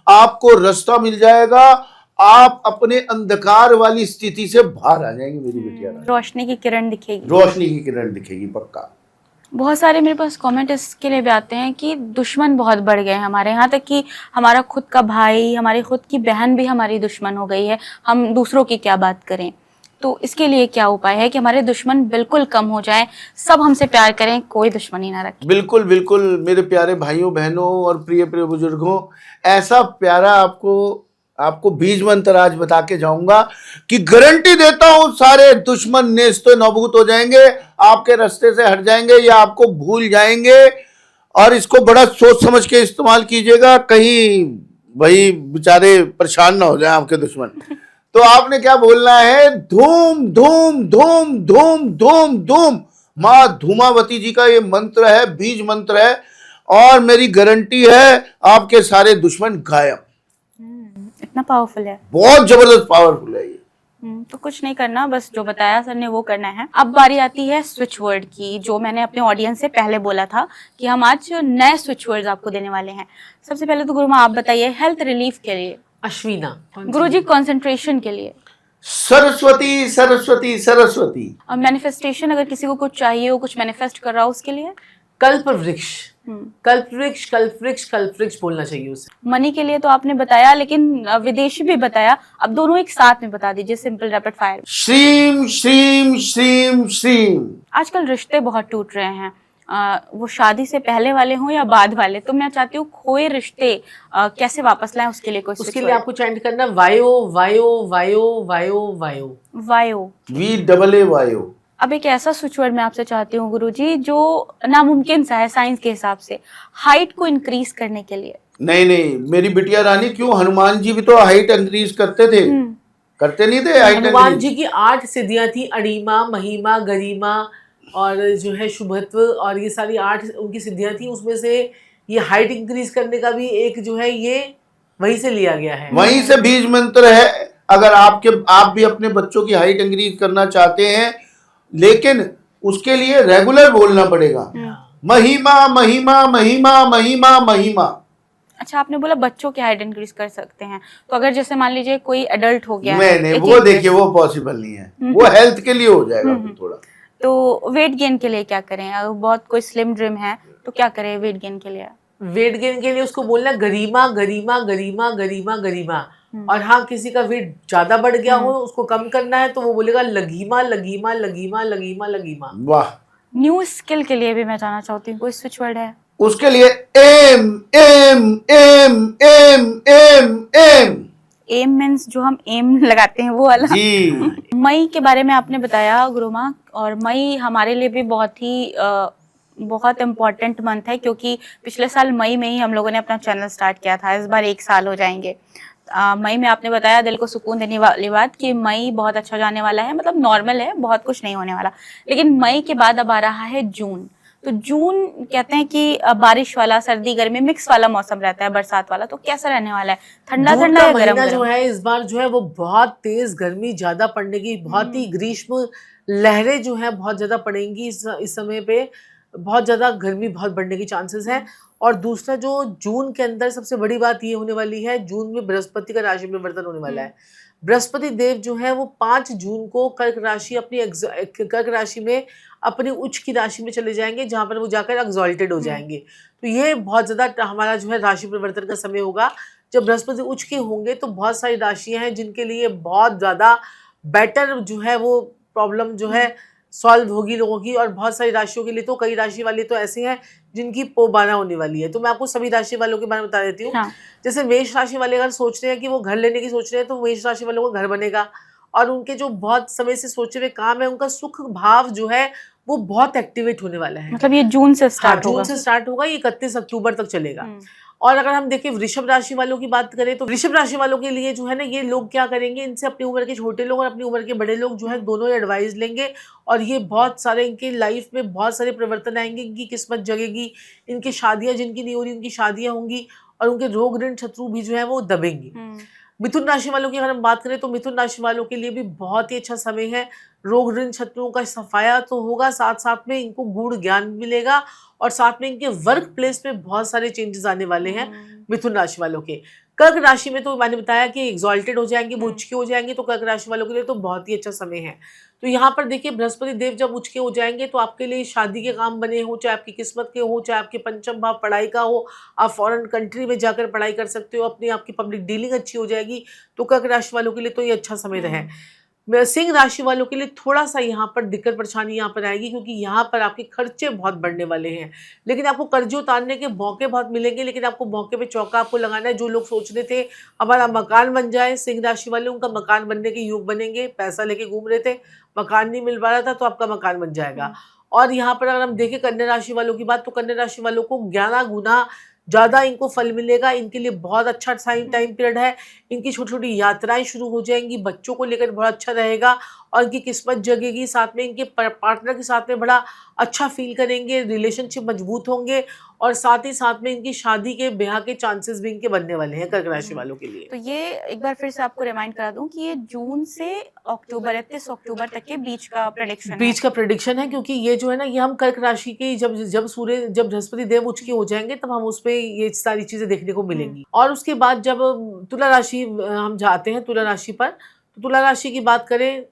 आपको रास्ता मिल जाएगा, आप अपने अंधकार वाली स्थिति से बाहर आ जाएंगे मेरी बिटिया।
रोशनी की किरण दिखेगी,
रोशनी की किरण दिखेगी पक्का।
बहुत सारे मेरे पास कमेंट इसके लिए भी आते हैं कि दुश्मन बहुत बढ़ गए हैं हमारे, यहाँ तक कि हमारा खुद का भाई, हमारी खुद की बहन भी हमारी दुश्मन हो गई है, हम दूसरों की क्या बात करें। तो इसके लिए क्या उपाय है कि हमारे दुश्मन बिल्कुल कम हो जाएं, सब हमसे प्यार करें, कोई दुश्मनी ना रखें।
बिल्कुल बिल्कुल मेरे प्यारे भाइयों बहनों और प्रिय प्रिय बुजुर्गों, ऐसा प्यारा आपको बीज मंत्र आज बता के जाऊंगा कि गारंटी देता हूं सारे दुश्मन नेस्तो नाबूद हो जाएंगे, आपके रास्ते से हट जाएंगे या आपको भूल जाएंगे। और इसको बड़ा सोच समझ के इस्तेमाल कीजिएगा, कहीं भाई बेचारे परेशान ना हो जाए आपके दुश्मन। तो आपने क्या बोलना है, धूम धूम धूम धूम धूम धूम, माँ धूमावती जी का ये मंत्र है, बीज मंत्र है, और मेरी गारंटी है आपके सारे दुश्मन गायब।
इतना पावरफुल है,
बहुत जबरदस्त पावरफुल है ये।
तो कुछ नहीं करना, बस जो बताया सर ने वो करना है। अब बारी आती है स्विच वर्ड की, जो मैंने अपने ऑडियंस से पहले बोला था कि हम आज नए स्विच वर्ड्स आपको देने वाले हैं। सबसे पहले तो गुरु माँ आप बताइए, हेल्थ रिलीफ के लिए
अश्विना।
गुरुजी, कंसंट्रेशन के लिए
सरस्वती सरस्वती सरस्वती,
और मैनिफेस्टेशन, अगर किसी को कुछ चाहिए हो, कुछ मैनिफेस्ट कर रहा हो, उसके लिए
कल्प वृक्ष। कल्प वृक्ष कल्प वृक्ष कल्प वृक्ष बोलना चाहिए उसे।
मनी के लिए तो आपने बताया, लेकिन विदेशी भी बताया, अब दोनों एक साथ में बता दीजिए, सिंपल रैपिड फायर।
श्रीम श्रीम श्रीम श्रीम।
आजकल रिश्ते बहुत टूट रहे हैं, वो शादी से पहले वाले हों या बाद वाले, तो मैं चाहती हूँ खोए रिश्ते कैसे वापस लाएं, उसके लिए कोई
उसके लिए आपको चैंट करना वायो वायो वायो वायो वायो
वायो,
VAA वायो।
अब एक ऐसा स्विच वर्ड मैं आपसे चाहती हूँ गुरुजी, जो नामुमकिन सा है साइंस के हिसाब से, हाइट को इंक्रीज करने के लिए।
नहीं नहीं मेरी बिटिया रानी, क्यों, हनुमान जी भी तो हाइट इंक्रीज करते थे, करते नहीं थे हाइट
हनुमान
इंक्रीज?
जी की 8 सिद्धियां थी, अणिमा महिमा गरिमा और जो है शुभत्व, और ये सारी 8 उनकी सिद्धियां थी। उसमें से ये हाइट इंक्रीज करने का भी एक जो है ये वहीं से लिया गया है,
वहीं से बीज मंत्र है। अगर आप भी अपने बच्चों की हाइट इंक्रीज करना चाहते हैं, लेकिन उसके लिए रेगुलर बोलना पड़ेगा, महिमा महिमा महिमा महिमा महिमा।
अच्छा, आपने बोला बच्चों की हाइट इंक्रीज कर सकते हैं, तो अगर जैसे मान लीजिए कोई एडल्ट हो गया है,
नहीं वो देखिए वो पॉसिबल नहीं है, वो हेल्थ के लिए हो जाएगा फिर थोड़ा।
तो वेट गेन के लिए क्या करें? अगर बहुत कोई स्लिम ड्रिम है तो क्या करें वेट गेन के लिए?
वेट गेन के लिए उसको बोलना गरिमा गरिमा गरिमा गरिमा गरिमा। और हाँ, किसी का वेट ज्यादा बढ़ गया हो, उसको कम करना है, तो वो बोलेगा लगीमा लगीमा लगीमा लगीमा लगीमा।
वाह।
न्यू स्किल के लिए भी मैं जानना चाहती हूँ, कोई स्विच वर्ड है?
उसके लिए M M M M M M.
M means जो हम एम लगाते हैं वो वाला
जी।
मई के बारे में आपने बताया गुरु माँ, और मई हमारे लिए भी बहुत इम्पोर्टेंट मंथ है, क्योंकि पिछले साल मई में ही हम लोगों ने अपना चैनल स्टार्ट किया था, इस बार 1 साल हो जाएंगे। मई में आपने बताया दिल को सुकून देने वाली बात कि मई बहुत अच्छा जाने वाला है, मतलब नॉर्मल है, बहुत कुछ नहीं होने वाला। लेकिन मई के बाद अब आ रहा है जून, तो जून कहते हैं कि बारिश वाला, सर्दी गर्मी मिक्स वाला मौसम रहता है, बरसात वाला, तो कैसा रहने वाला है? ठंडा ठंडा या गरम?
जो है इस बार जो है वो बहुत तेज गर्मी ज्यादा पड़ने की, बहुत ही ग्रीष्म लहरें जो है बहुत ज्यादा पड़ेंगी इस समय पे, बहुत ज्यादा गर्मी बहुत बढ़ने की चांसेस है। और दूसरा जो जून के अंदर सबसे बड़ी बात ये होने वाली है, जून में बृहस्पति का राशि परिवर्तन होने वाला है। बृहस्पति देव जो है वो 5 जून को कर्क राशि में अपनी उच्च की राशि में चले जाएंगे, जहां पर वो जाकर एग्जॉल्टेड हो जाएंगे। तो ये बहुत ज्यादा हमारा जो है राशि परिवर्तन का समय होगा। जब बृहस्पति उच्च के होंगे तो बहुत सारी राशियां हैं जिनके लिए बहुत ज्यादा बेटर जो है वो प्रॉब्लम जो है सॉल्व होगी लोगों की, और बहुत सारी राशियों के लिए तो, कई राशि वाले तो ऐसे हैं जिनकी पोबाना होने वाली है। तो मैं आपको सभी राशि वालों के बारे में बता देती हूँ। हाँ। जैसे मेष राशि वाले अगर सोच रहे हैं कि वो घर लेने की सोच रहे हैं, तो मेष राशि वालों को घर बनेगा, और उनके जो बहुत समय से सोचे हुए काम है, उनका सुख भाव जो है वो बहुत एक्टिवेट होने वाला है।
मतलब ये जून से स्टार्ट होगा?
जून से स्टार्ट होगा, ये 31 अक्टूबर तक चलेगा। और अगर हम देखें वृषभ राशि वालों की बात करें, तो वृषभ राशि वालों के लिए जो है ना, ये लोग क्या करेंगे, इनसे अपनी उम्र के छोटे लोग और अपनी उम्र के बड़े लोग जो है दोनों एडवाइस लेंगे, और ये बहुत सारे इनके लाइफ में बहुत सारे परिवर्तन आएंगे, इनकी किस्मत जगेगी, इनकी शादियां जिनकी नहीं हो रही उनकी शादियां होंगी, और उनके रोग ऋण शत्रु भी जो है वो दबेंगे। मिथुन राशि वालों की अगर हम बात करें, तो मिथुन राशि वालों के लिए भी बहुत ही अच्छा समय है। रोग ऋण शत्रुओं का सफाया तो होगा, साथ साथ में इनको गूढ़ ज्ञान मिलेगा, और साथ में इनके वर्क प्लेस में बहुत सारे चेंजेस आने वाले हैं मिथुन राशि वालों के। कर्क राशि में तो मैंने बताया कि एग्जॉल्टेड हो जाएंगे, वो उच्च के हो जाएंगे, तो कर्क राशि वालों के लिए तो बहुत ही अच्छा समय है। तो यहाँ पर देखिए बृहस्पति देव जब उच्च के हो जाएंगे तो आपके लिए शादी के काम बने हो, चाहे आपकी किस्मत के हो, चाहे आपके पंचम भाव पढ़ाई का हो, आप फॉरेन कंट्री में जाकर पढ़ाई कर सकते हो, अपनी आपकी पब्लिक डीलिंग अच्छी हो जाएगी। तो कर्क राशि वालों के लिए तो ये अच्छा समय रहे। सिंह राशि वालों के लिए थोड़ा सा यहाँ पर दिक्कत परेशानी यहाँ पर आएगी, क्योंकि यहाँ पर आपके खर्चे बहुत बढ़ने वाले हैं, लेकिन आपको कर्जे उतारने के मौके बहुत मिलेंगे, लेकिन आपको मौके पे चौका आपको लगाना है। जो लोग सोच रहे थे हमारा मकान बन जाए, सिंह राशि वाले, उनका मकान बनने के योग बनेंगे। पैसा लेके घूम रहे थे, मकान नहीं मिल पा रहा था, तो आपका मकान बन जाएगा। और यहाँ पर अगर हम देखें कन्या राशि वालों की बात, तो कन्या राशि वालों को 11 गुना ज़्यादा इनको फल मिलेगा। इनके लिए बहुत अच्छा टाइम पीरियड है। इनकी छोटी छोटी यात्राएं शुरू हो जाएंगी, बच्चों को लेकर बहुत अच्छा रहेगा और इनकी किस्मत जगेगी। साथ में इनके पार्टनर के साथ में बड़ा अच्छा फील करेंगे, रिलेशनशिप मजबूत होंगे और साथ ही साथ में इनकी शादी के ब्याह के चांसेस भी इनके बनने वाले हैं कर्क राशि वालों के लिए।
तो ये एक बार फिर से आपको रिमाइंड करा दूं कि ये जून से अक्टूबर 31 अक्टूबर तक के बीच का प्रेडिक्शन है,
क्योंकि ये जो है ना, ये हम कर्क राशि के जब बृहस्पति देव उच्च के हो जाएंगे तब हम उसपे ये सारी चीजें देखने को मिलेंगी। और उसके बाद जब तुला राशि हम जाते हैं तुला राशि पर, तो तुला राशि की बात करें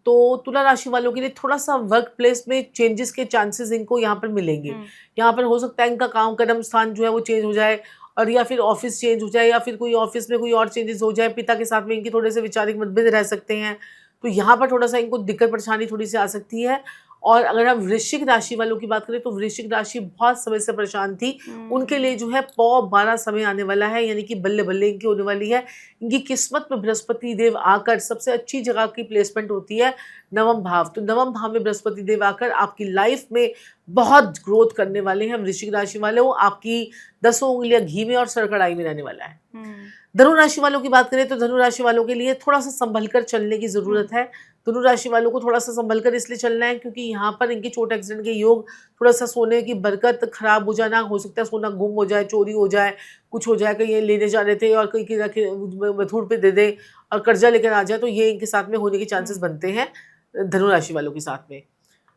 तो तुला राशि वालों के लिए थोड़ा सा वर्क प्लेस में चेंजेस के चांसेस इनको यहाँ पर मिलेंगे। यहाँ पर हो सकता है इनका काम कर्म स्थान जो है वो चेंज हो जाए, और या फिर ऑफिस चेंज हो जाए, या फिर कोई ऑफिस में कोई और चेंजेस हो जाए। पिता के साथ में इनके थोड़े से वैचारिक मतभेद रह सकते हैं, तो यहाँ पर थोड़ा सा इनको दिक्कत परेशानी थोड़ी सी आ सकती है। और अगर हम वृश्चिक राशि वालों की बात करें तो वृश्चिक राशि बहुत समय से परेशान थी, उनके लिए जो है पौ 12 समय आने वाला है, यानी कि बल्ले बल्ले इनकी होने वाली है। इनकी किस्मत में बृहस्पति देव आकर, सबसे अच्छी जगह की प्लेसमेंट होती है नवम भाव, तो नवम भाव में बृहस्पति देव आकर आपकी लाइफ में बहुत ग्रोथ करने वाले हैं। वृश्चिक राशि वाले हो, आपकी 10 उंगलियां घी में और सर कढ़ाई में रहने वाला है। धनु राशि वालों की बात करें तो धनु राशि वालों के लिए थोड़ा सा संभल कर चलने की जरूरत है। धनु राशि वालों को थोड़ा सा संभल कर इसलिए चलना है क्योंकि यहाँ पर इनके चोट एक्सीडेंट के योग, थोड़ा सा सोने की बरकत खराब हो जाना, हो सकता है सोना गुम हो जाए, चोरी हो जाए, कुछ हो जाए, कहीं ये लेने जा रहे थे और कहीं की मथुर पे दे दे और कर्जा लेकर आ जाए, तो ये इनके साथ में होने के चांसेस बनते हैं धनु राशि वालों के साथ में।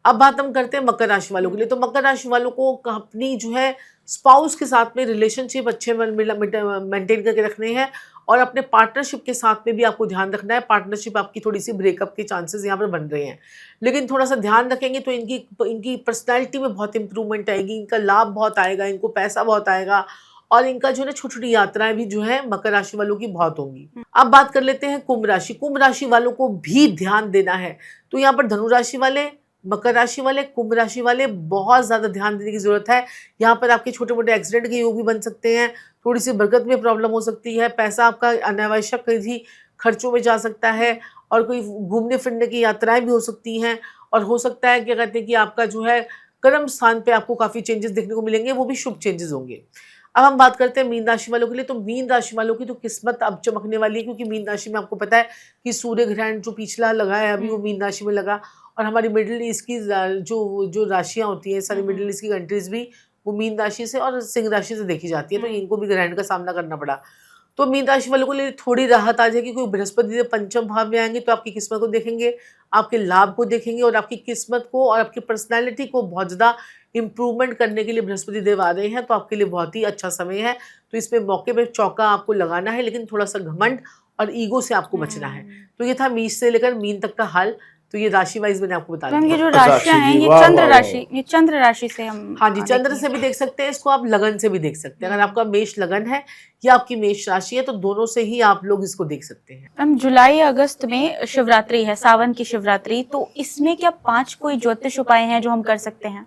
अब बात हम करते हैं मकर राशि वालों के लिए। तो मकर राशि वालों को अपनी जो है स्पाउस के साथ में रिलेशनशिप अच्छे मेंटेन करके रखने हैं और अपने पार्टनरशिप के साथ में भी आपको ध्यान रखना है। पार्टनरशिप आपकी थोड़ी सी ब्रेकअप के चांसेस यहाँ पर बन रहे हैं, लेकिन थोड़ा सा ध्यान रखेंगे तो इनकी पर्सनैलिटी में बहुत इंप्रूवमेंट आएगी, इनका लाभ बहुत आएगा, इनको पैसा बहुत आएगा और इनका जो है छोटी छोटी यात्राएं भी जो है मकर राशि वालों की बहुत होंगी। अब बात कर लेते हैं कुंभ राशि। कुंभ राशि वालों को भी ध्यान देना है। तो यहाँ पर धनु राशि वाले, मकर राशि वाले, कुंभ राशि वाले बहुत ज़्यादा ध्यान देने की जरूरत है। यहाँ पर आपके छोटे मोटे एक्सीडेंट के योग भी बन सकते हैं, थोड़ी सी बरकत में प्रॉब्लम हो सकती है, पैसा आपका अनावश्यक किसी खर्चों में जा सकता है और कोई घूमने फिरने की यात्राएं भी हो सकती हैं और हो सकता है क्या कहते हैं कि आपका जो है कर्म स्थान पे आपको काफ़ी चेंजेस देखने को मिलेंगे, वो भी शुभ चेंजेस होंगे। अब हम बात करते हैं मीन राशि वालों के लिए। तो मीन राशि वालों की तो किस्मत अब चमकने वाली है, क्योंकि मीन राशि में आपको पता है कि सूर्य ग्रहण जो पिछला लगा है अभी वो मीन राशि में लगा और हमारी मिडिल ईस्ट की जो राशियां होती हैं, सारी मिडिल ईस्ट की कंट्रीज भी वो मीन राशि से और सिंह राशि से देखी जाती है, तो इनको भी ग्रहण का सामना करना पड़ा। तो मीन राशि वालों को लिए थोड़ी राहत आ जाएगी, कोई बृहस्पति से पंचम भाव में आएंगे तो आपकी किस्मत को देखेंगे, आपके लाभ को देखेंगे और आपकी किस्मत को और आपकी पर्सनैलिटी को बहुत ज़्यादा इम्प्रूवमेंट करने के लिए बृहस्पति देव आ रहे हैं, तो आपके लिए बहुत ही अच्छा समय है। तो इसमें मौके पे चौका आपको लगाना है, लेकिन थोड़ा सा घमंड और ईगो से आपको बचना है। तो ये था मेष से लेकर मीन तक का हाल। तो ये राशि वाइज मैंने आपको बता दिया।
ये जो राशियां हैं ये चंद्र राशि से हम,
हाँ जी, चंद्र से भी देख सकते हैं इसको, आप लगन से भी देख सकते हैं। अगर आपका मेष लगन है या आपकी मेष राशि है तो दोनों से ही आप लोग इसको देख सकते हैं।
हम जुलाई अगस्त में शिवरात्रि है, सावन की शिवरात्रि, तो इसमें क्या 5 कोई ज्योतिष उपाय हैं जो हम कर सकते हैं?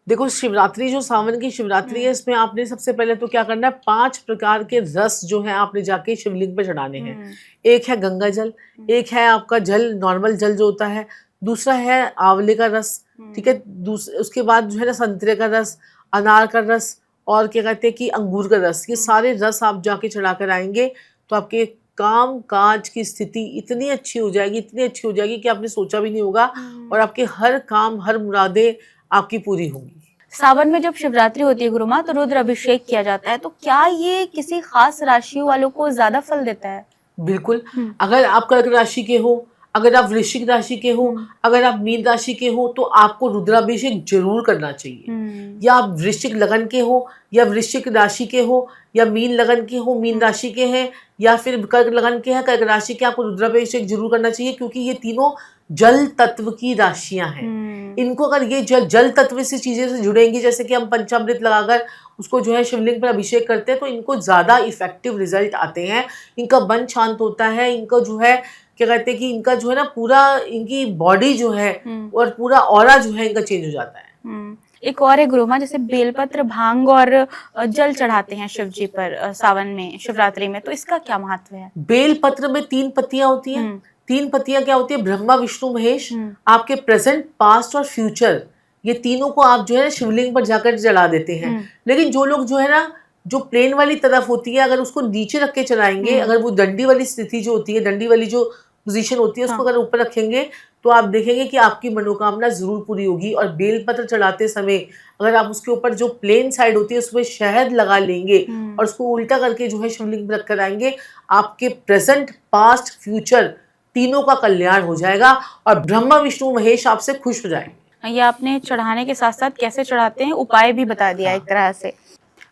देखो, शिवरात्रि जो सावन की शिवरात्रि है इसमें आपने सबसे पहले तो क्या करना है, 5 प्रकार के रस जो है आपने जाके शिवलिंग पे चढ़ाने हैं। एक है गंगा जल, एक है आपका जल नॉर्मल जल जो होता है, दूसरा है आंवले का रस, ठीक है, उसके बाद जो है ना संतरे का रस, अनार का रस और क्या कहते हैं कि अंगूर का रस। ये सारे रस आप जाके चढ़ा कर आएंगे तो आपके काम काज की स्थिति इतनी अच्छी हो जाएगी, इतनी अच्छी हो जाएगी कि आपने सोचा भी नहीं होगा और आपके हर काम हर मुरादें आपकी पूरी होंगी।
सावन में जब शिवरात्रि होती है गुरुमा, तो रुद्र अभिषेक किया जाता है, तो क्या ये किसी खास राशियों वालों को ज्यादा फल देता है?
बिल्कुल। अगर आप कर्क राशि के हो, अगर आप वृश्चिक राशि के हो, अगर आप मीन राशि के हो, तो आपको रुद्राभिषेक जरूर करना चाहिए। या आप वृश्चिक लगन के हो, या वृश्चिक राशि के हो, या मीन लगन के हो, मीन राशि के हैं, या फिर कर्क लगन के हैं, कर्क राशि के, आपको रुद्राभिषेक जरूर करना चाहिए, क्योंकि ये तीनों जल तत्व की राशियां हैं। इनको अगर ये जल तत्व से चीजें से जुड़ेंगी, जैसे कि हम पंचामृत लगाकर उसको जो है शिवलिंग पर अभिषेक करते हैं, तो इनको ज्यादा इफेक्टिव रिजल्ट आते हैं। इनका मन शांत होता है, इनको जो है क्या कहते हैं कि इनका जो है ना पूरा इनकी बॉडी जो है और पूरा ऑरा जो है इनका चेंज हो जाता है।
एक और है गुरुमा, जैसे बेलपत्र, भांग और जल चढ़ाते हैं शिव जी पर सावन में, शिवरात्रि में, तो इसका क्या महत्व है?
बेलपत्र में 3 पत्तियां होती हैं। 3 पत्तियां क्या होती है? ब्रह्मा, विष्णु, महेश, आपके प्रेजेंट, पास्ट और फ्यूचर, ये तीनों को आप जो है शिवलिंग पर जाकर जला देते हैं। लेकिन जो लोग जो है ना, जो प्लेन वाली तरफ होती है, अगर उसको नीचे रख के चलाएंगे, अगर वो डंडी वाली स्थिति जो होती है, डंडी वाली जो पोजीशन होती है, उसको अगर ऊपर रखेंगे, तो आप देखेंगे कि आपकी मनोकामना जरूर पूरी होगी। और बेलपत्र चढ़ाते समय अगर आप उसके ऊपर जो प्लेन साइड होती है उसमें शहद लगा लेंगे और उसको उल्टा करके जो है शिवलिंग पर रख कर आएंगे, आपके प्रेजेंट, पास्ट, फ्यूचर तीनों का कल्याण हो जाएगा और ब्रह्मा, विष्णु, महेश आपसे खुश हो जाएंगे।
ये आपने चढ़ाने के साथ साथ कैसे चढ़ाते हैं उपाय भी बता दिया एक तरह से।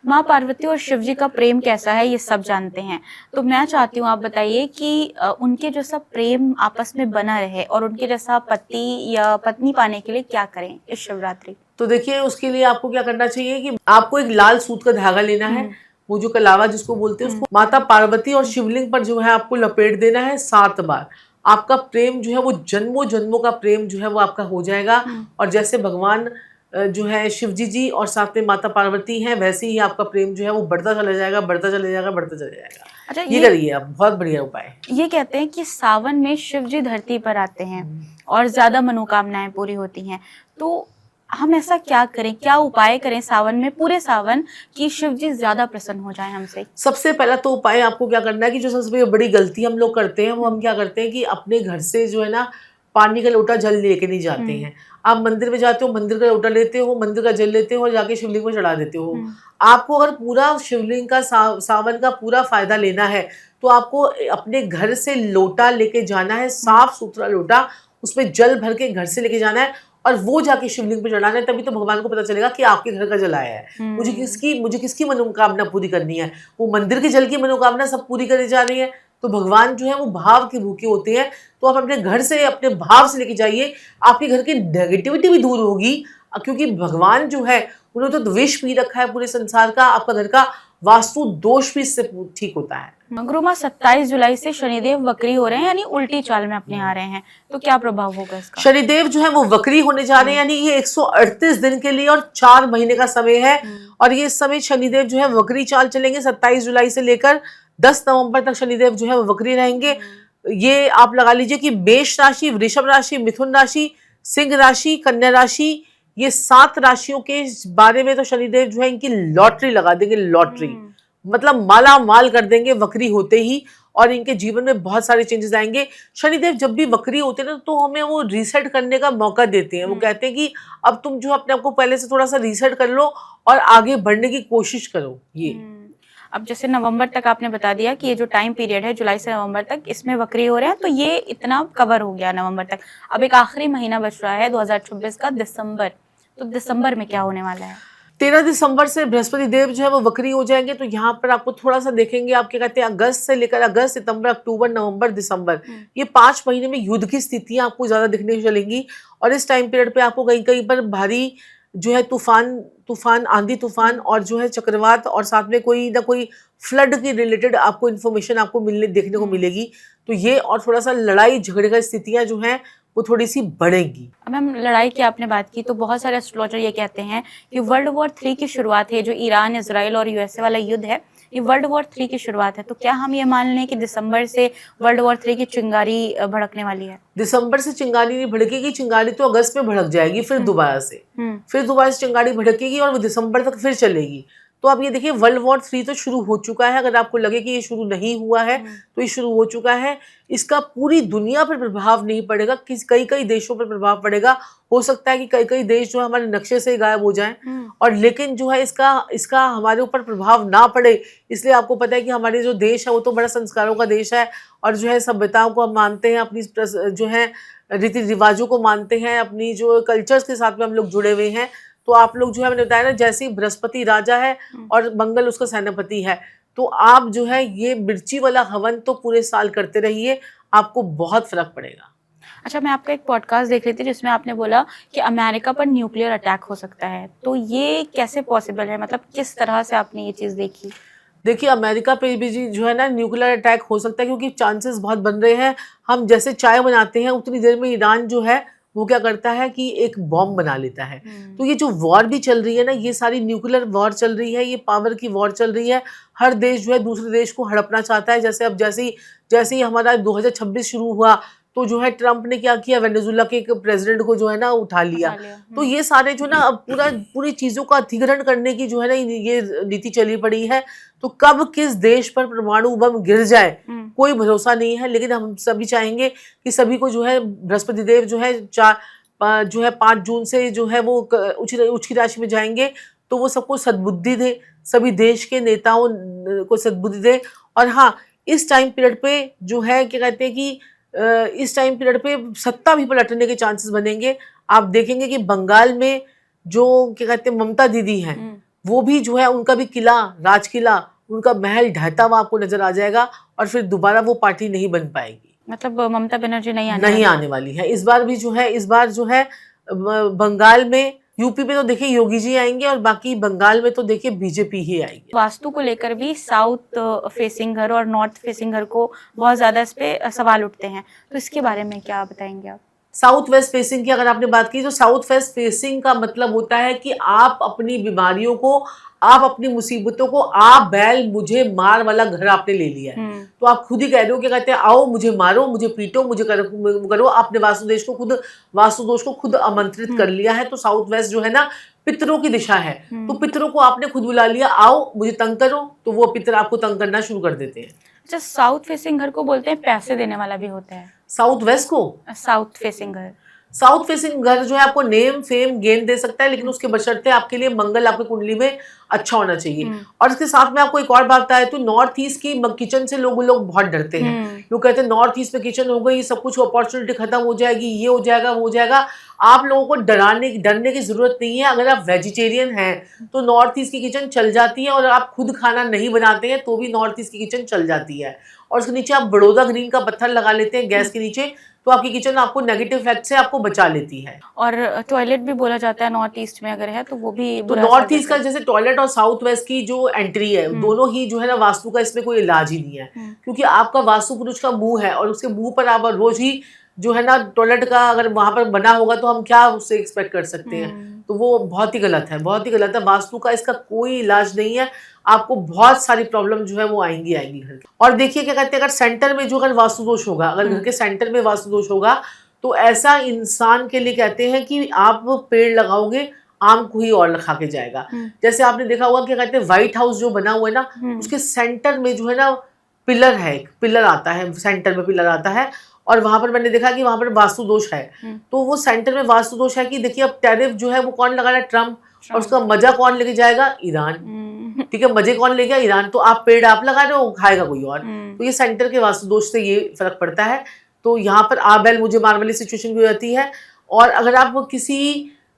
माँ पार्वती और शिव जी का प्रेम कैसा है ये सब जानते हैं, तो मैं चाहती हूँ आप बताइए कि उनके जैसा प्रेम आपस में बना रहे और उनके जैसा पति या पत्नी पाने के लिए क्या करें इस शिवरात्रि?
तो देखिए, उसके लिए आपको क्या करना चाहिए कि आपको एक लाल सूत का धागा लेना है, वो जो कलावा जिसको बोलते हैं, उसको माता पार्वती और शिवलिंग पर जो है आपको लपेट देना है 7 बार। आपका प्रेम जो है वो जन्मों जन्मों का प्रेम जो है वो आपका हो जाएगा। और जैसे भगवान जो है शिव जी और साथ में माता पार्वती हैं, वैसे ही आपका प्रेम जो है वो बढ़ता चला जाएगा, बढ़ता चला जाएगा, बढ़ता चला जाएगा।
अच्छा,
ये करिए आप, बहुत बढ़िया उपाय।
ये कहते हैं कि सावन में शिव जी धरती पर आते हैं और ज्यादा मनोकामनाएं पूरी होती हैं, तो हम ऐसा क्या करें, क्या उपाय करें सावन में, पूरे सावन, कि शिव जी ज्यादा प्रसन्न हो जाएं हमसे?
सबसे पहला तो उपाय आपको क्या करना है कि जो सबसे बड़ी गलती हम लोग करते हैं, वो हम क्या करते हैं कि अपने घर से जो है ना पानी का लोटा जल लेके नहीं जाते हैं। आप मंदिर में जाते हो, मंदिर का लोटा लेते हो, मंदिर का जल लेते हो और जाके शिवलिंग में चढ़ा देते हो। आपको अगर पूरा शिवलिंग का सावन का पूरा फायदा लेना है, तो आपको अपने घर से लोटा लेके जाना है, साफ सुथरा लोटा, उसमें जल भर के घर से लेके जाना है और वो जाके शिवलिंग पे चढ़ाना है। तभी तो भगवान को पता चलेगा कि आपके घर का जल आया है। मुझे किसकी मनोकामना पूरी करनी है? वो मंदिर के जल की मनोकामना सब पूरी करी जा रही है। तो भगवान जो है वो भाव के भूखे होते हैं। तो आप अपने घर से, अपने भाव से लेके जाइए, आपके घर की नेगेटिविटी भी दूर होगी, क्योंकि भगवान जो है उन्होंने तो विष पी रखा है पूरे संसार का। आपका घर का वास्तु दोष भी इससे ठीक होता है।
गुरुमा, 27 जुलाई से शनिदेव वक्री हो रहे हैं, यानी उल्टी चाल में अपने आ रहे हैं, तो क्या प्रभाव होगा इसका?
शनिदेव जो है वो वक्री होने जा रहे हैं, यानी ये 138 दिन के लिए और 4 महीने का समय है। और ये समय शनिदेव जो है वक्री चाल चलेंगे। 27 जुलाई से लेकर 10 नवंबर तक शनिदेव जो है वो वक्री रहेंगे। ये आप लगा लीजिए कि मेष राशि, वृषभ राशि, मिथुन राशि, सिंह राशि, कन्या राशि, ये 7 राशियों के बारे में तो शनिदेव जो है इनकी लॉटरी लगा देंगे। लॉटरी मतलब माला माल कर देंगे वक्री होते ही, और इनके जीवन में बहुत सारे चेंजेस आएंगे। शनिदेव जब भी वक्री होते हैं ना, तो हमें वो रीसेट करने का मौका देते हैं। वो कहते हैं कि अब तुम जो अपने आप को पहले से थोड़ा सा रीसेट कर लो और आगे बढ़ने की कोशिश करो। ये
अब जैसे नवंबर तक आपने बता दिया कि ये जो टाइम पीरियड है जुलाई से नवंबर तक, इसमें वक्री हो रहे हैं, तो ये इतना कवर हो गया नवंबर तक। अब एक आखिरी महीना बच रहा है 2024 का, दिसंबर। तो दिसंबर में क्या होने वाला है?
13 दिसंबर से बृहस्पति देव जो है वो वक्री हो जाएंगे। तो यहाँ पर आपको थोड़ा सा देखेंगे, आप क्या कहते हैं, अगस्त से लेकर अगस्त, सितंबर, अक्टूबर, नवंबर, दिसंबर, ये 5 महीने में युद्ध की स्थितियां आपको ज्यादा दिखने चलेंगी। और इस टाइम पीरियड पे आपको कहीं कहीं पर भारी जो है तूफान, आंधी तूफान और जो है चक्रवात, और साथ में कोई ना कोई फ्लड की रिलेटेड आपको इन्फॉर्मेशन आपको देखने को मिलेगी। तो ये और थोड़ा सा लड़ाई झगड़े का स्थितियां जो हैं वो थोड़ी सी बढ़ेंगी।
मैम, लड़ाई की आपने बात की, तो बहुत सारे एस्ट्रोलॉजर ये कहते हैं कि वर्ल्ड वॉर 3 की शुरुआत है, जो ईरान, इजराइल और यूएसए वाला युद्ध है, ये वर्ल्ड वॉर 3 की शुरुआत है। तो क्या हम ये मान लें कि दिसंबर से वर्ल्ड वॉर 3 की चिंगारी भड़कने वाली है?
दिसंबर से चिंगारी नहीं भड़केगी, चिंगारी तो अगस्त में भड़क जाएगी, फिर दोबारा से चिंगारी भड़केगी और वो दिसंबर तक फिर चलेगी। तो आप ये देखिए वर्ल्ड वॉर 3 तो शुरू हो चुका है। अगर आपको लगे कि ये शुरू नहीं हुआ है तो ये शुरू हो चुका है। इसका पूरी दुनिया पर प्रभाव नहीं पड़ेगा, कई कई देशों पर प्रभाव पड़ेगा। हो सकता है कि कई कई देश जो है हमारे नक्शे से गायब हो जाएं, और लेकिन जो है इसका हमारे ऊपर प्रभाव ना पड़े, इसलिए आपको पता है कि हमारे जो देश है वो तो बड़ा संस्कारों का देश है, और जो है सभ्यताओं को हम मानते हैं, अपनी जो है रीति रिवाजों को मानते हैं, अपनी जो कल्चर्स के साथ में हम लोग जुड़े हुए हैं। तो आप लोग जो है मैंने बताया ना, जैसे ही बृहस्पति राजा है और मंगल उसका सेनापति है, तो आप जो है ये मिर्ची वाला हवन तो पूरे साल करते रहिए, आपको बहुत फर्क पड़ेगा।
अच्छा, मैं आपका एक पॉडकास्ट देख रही थी जिसमें आपने बोला कि अमेरिका पर न्यूक्लियर अटैक हो सकता है, तो ये कैसे पॉसिबल है? मतलब किस तरह से आपने ये चीज़ देखी?
देखिए अमेरिका पे भी जो है ना न्यूक्लियर अटैक हो सकता है, क्योंकि चांसेस बहुत बन रहे हैं। हम जैसे चाय बनाते हैं उतनी देर में ईरान जो है वो क्या करता है कि एक बॉम्ब बना लेता है। तो ये जो वॉर भी चल रही है ना, ये सारी न्यूक्लियर वॉर चल रही है, ये पावर की वॉर चल रही है। हर देश जो है दूसरे देश को हड़पना चाहता है। जैसे अब जैसे ही हमारा 2026 शुरू हुआ तो जो है ट्रंप ने क्या किया, वेनेजुला के एक प्रेसिडेंट को जो है ना उठा लिया। तो ये सारे जो ना अब पूरी चीजों का अधिग्रहण करने की जो है ना ये नीति चली पड़ी है। तो कब किस देश पर परमाणु बम गिर जाए कोई भरोसा नहीं है, लेकिन हम सभी चाहेंगे कि सभी को जो है बृहस्पति देव जो है 5 जून से जो है वो उच्च की राशि में जाएंगे, तो वो सबको सद्बुद्धि दे, सभी देश के नेताओं को सद्बुद्धि दे। और हाँ, इस टाइम पीरियड पे जो है क्या कहते हैं कि इस टाइम पीरियड पे सत्ता भी पलटने के चांसेस बनेंगे। आप देखेंगे कि बंगाल में जो क्या कहते हैं ममता दीदी हैं, वो भी जो है उनका भी किला, राजकिला, उनका महल ढहता हुआ आपको नजर आ जाएगा, और फिर दोबारा वो पार्टी नहीं बन पाएगी।
मतलब ममता बनर्जी नहीं
आने वाली है इस बार जो है बंगाल में। यूपी में तो देखिए योगी जी आएंगे, और बाकी बंगाल में तो देखिए बीजेपी ही आएगी।
वास्तु को लेकर भी साउथ फेसिंग घर और नॉर्थ फेसिंग घर को बहुत ज्यादा इस पे सवाल उठते हैं, तो इसके बारे में क्या बताएंगे आप?
साउथ वेस्ट फेसिंग की अगर आपने बात की, तो साउथ वेस्ट फेसिंग का मतलब होता है कि आप अपनी बीमारियों को, आप अपनी मुसीबतों को, आप बैल मुझे मार वाला घर आपने ले लिया है। तो आप खुद ही कह रहे हो, क्या कहते हैं, आओ मुझे मारो, मुझे पीटो, मुझे करो। आपने वास्तु दोष को खुद आमंत्रित कर लिया है। तो साउथ वेस्ट जो है ना पितरों की दिशा है, तो पितरों को आपने खुद बुला लिया, आओ मुझे तंग करो, तो वो पितर आपको तंग करना शुरू कर देते हैं।
अच्छा, साउथ फेसिंग घर को बोलते हैं पैसे देने वाला भी होता है।
साउथ वेस्ट को
साउथ फेसिंग घर
जो है आपको नेम फेम गेन दे सकता है, लेकिन उसके बशर्ते आपके लिए मंगल आपकी कुंडली में अच्छा होना चाहिए। और इसके साथ में आपको एक और बात बताया, तो नॉर्थ ईस्ट की किचन से लोग बहुत डरते हैं। लोग कहते हैं नॉर्थ ईस्ट में किचन हो गई, सब कुछ अपॉर्चुनिटी खत्म हो जाएगी, ये हो जाएगा, वो हो जाएगा। आप लोगों को डरने की जरूरत नहीं है। अगर आप वेजिटेरियन हैं तो नॉर्थ ईस्ट की किचन चल जाती है, और आप खुद खाना नहीं बनाते हैं तो भी नॉर्थ ईस्ट की किचन चल जाती है। और उसके नीचे आप बड़ौदा ग्रीन का पत्थर लगा लेते हैं गैस के नीचे, तो आपकी किचन आपको नेगेटिव इफेक्ट से आपको बचा लेती है।
और टॉयलेट भी बोला जाता है नॉर्थ ईस्ट में अगर है तो वो भी
तो नॉर्थ ईस्ट का जैसे टॉयलेट और साउथ वेस्ट की जो एंट्री है, दोनों ही जो है ना वास्तु का इसमें कोई इलाज ही नहीं है। क्योंकि आपका वास्तु पुरुष का मुंह है, और उसके मुंह पर आप रोज ही जो है ना टॉयलेट का अगर वहां पर बना होगा तो हम क्या उससे एक्सपेक्ट कर सकते हैं। तो वो बहुत ही गलत है, बहुत ही गलत है। वास्तु का इसका कोई इलाज नहीं है। आपको बहुत सारी प्रॉब्लम जो है वो आएंगी घर की। और देखिए क्या कहते हैं, अगर सेंटर में जो अगर वास्तु दोष होगा, अगर घर के सेंटर में वास्तु दोष होगा, तो ऐसा इंसान के लिए कहते हैं कि आप पेड़ लगाओगे, आम कोई और खा के जाएगा। जैसे आपने देखा होगा क्या कहते हैं व्हाइट हाउस जो बना हुआ है ना, उसके सेंटर में जो है ना पिलर है, एक पिलर आता है, सेंटर में पिलर आता है, और वहां पर मैंने देखा कि वहां पर वास्तु दोष है। तो वो सेंटर में वास्तु दोष है कि देखिए अब टैरिफ जो है वो कौन लगा रहा है, ट्रम्प, और उसका मजा कौन लेके जाएगा, ईरान। ठीक है, मजे कौन ले गया, ईरान। तो आप पेड़ आप लगा रहे हो, खाएगा कोई और। तो ये सेंटर के वास्तु दोष से ये फर्क पड़ता है। तो यहाँ पर आ बैल मुझे मार वाली सिचुएशन भी हो जाती है। और अगर आप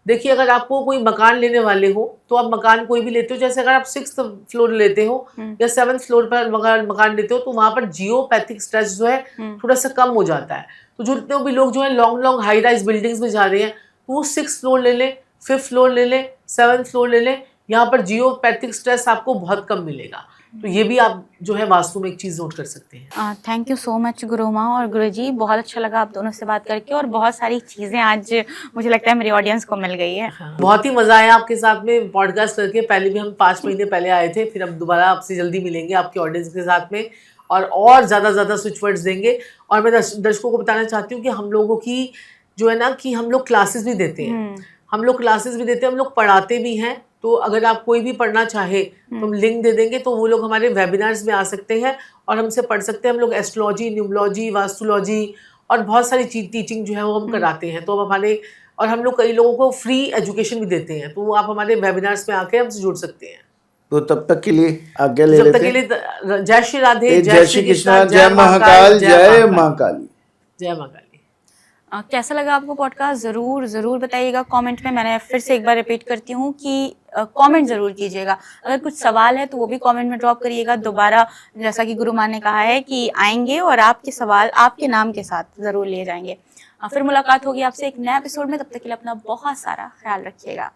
देखिए अगर आपको कोई मकान लेने वाले हो, तो आप मकान कोई भी लेते हो, जैसे अगर आप 6th फ्लोर लेते हो या 7th फ्लोर पर मकान लेते हो, तो वहां पर जियोपैथिक स्ट्रेस जो है थोड़ा सा कम हो जाता है। तो जो जितने भी लोग जो है लॉन्ग हाई राइज बिल्डिंग्स में जा रहे हैं, तो वो 6th फ्लोर ले लें, 5th फ्लोर ले लें, 7th फ्लोर ले लें। यहाँ पर जियोपैथिक स्ट्रेस आपको बहुत कम मिलेगा। तो ये भी आप जो है वास्तु में एक चीज नोट कर सकते हैं।
थैंक यू सो मच गुरु माँ और गुरु जी, बहुत अच्छा लगा आप दोनों से बात करके, और बहुत सारी चीजें आज मुझे लगता है मेरी ऑडियंस को मिल गई है।
बहुत ही मजा आया आपके साथ में पॉडकास्ट करके। पहले भी हम 5 महीने पहले आए थे, फिर हम दोबारा आपसे जल्दी मिलेंगे आपके ऑडियंस के साथ में, और ज्यादा स्विच वर्ड्स देंगे। और मैं दर्शकों को बताना चाहती हूँ कि हम लोगों की जो है ना कि हम लोग क्लासेस भी देते हैं, हम लोग पढ़ाते भी हैं, तो अगर आप कोई भी पढ़ना चाहे तो हम लिंक दे देंगे, तो वो लोग हमारे वेबिनार्स में आ सकते हैं और हमसे पढ़ सकते हैं। हम लोग एस्ट्रोलॉजी, न्यूमरोलॉजी, वास्तुलॉजी और बहुत सारी चीज टीचिंग जो है वो हम कराते हैं। तो और हम लोग कई लोगों को फ्री एजुकेशन भी देते हैं, तो आप हमारे वेबिनार्स में आके हमसे जुड़ सकते हैं।
तो तब तक के लिए आज्ञा ले
जब
लेते
तक के
हैं।
लिए जय श्री राधे,
जय श्री कृष्णा, जय महाकाल, जय माँ काली।
जय माँ काली।
कैसा लगा आपको पॉडकास्ट? ज़रूर बताइएगा कमेंट में। मैंने फिर से एक बार रिपीट करती हूँ कि कमेंट ज़रूर कीजिएगा। अगर कुछ सवाल है तो वो भी कमेंट में ड्रॉप करिएगा। दोबारा जैसा कि गुरु माँ ने कहा है कि आएंगे और आपके सवाल आपके नाम के साथ ज़रूर लिए जाएंगे। फिर मुलाकात होगी आपसे एक नए एपिसोड में। तब तक के लिए अपना बहुत सारा ख्याल रखिएगा।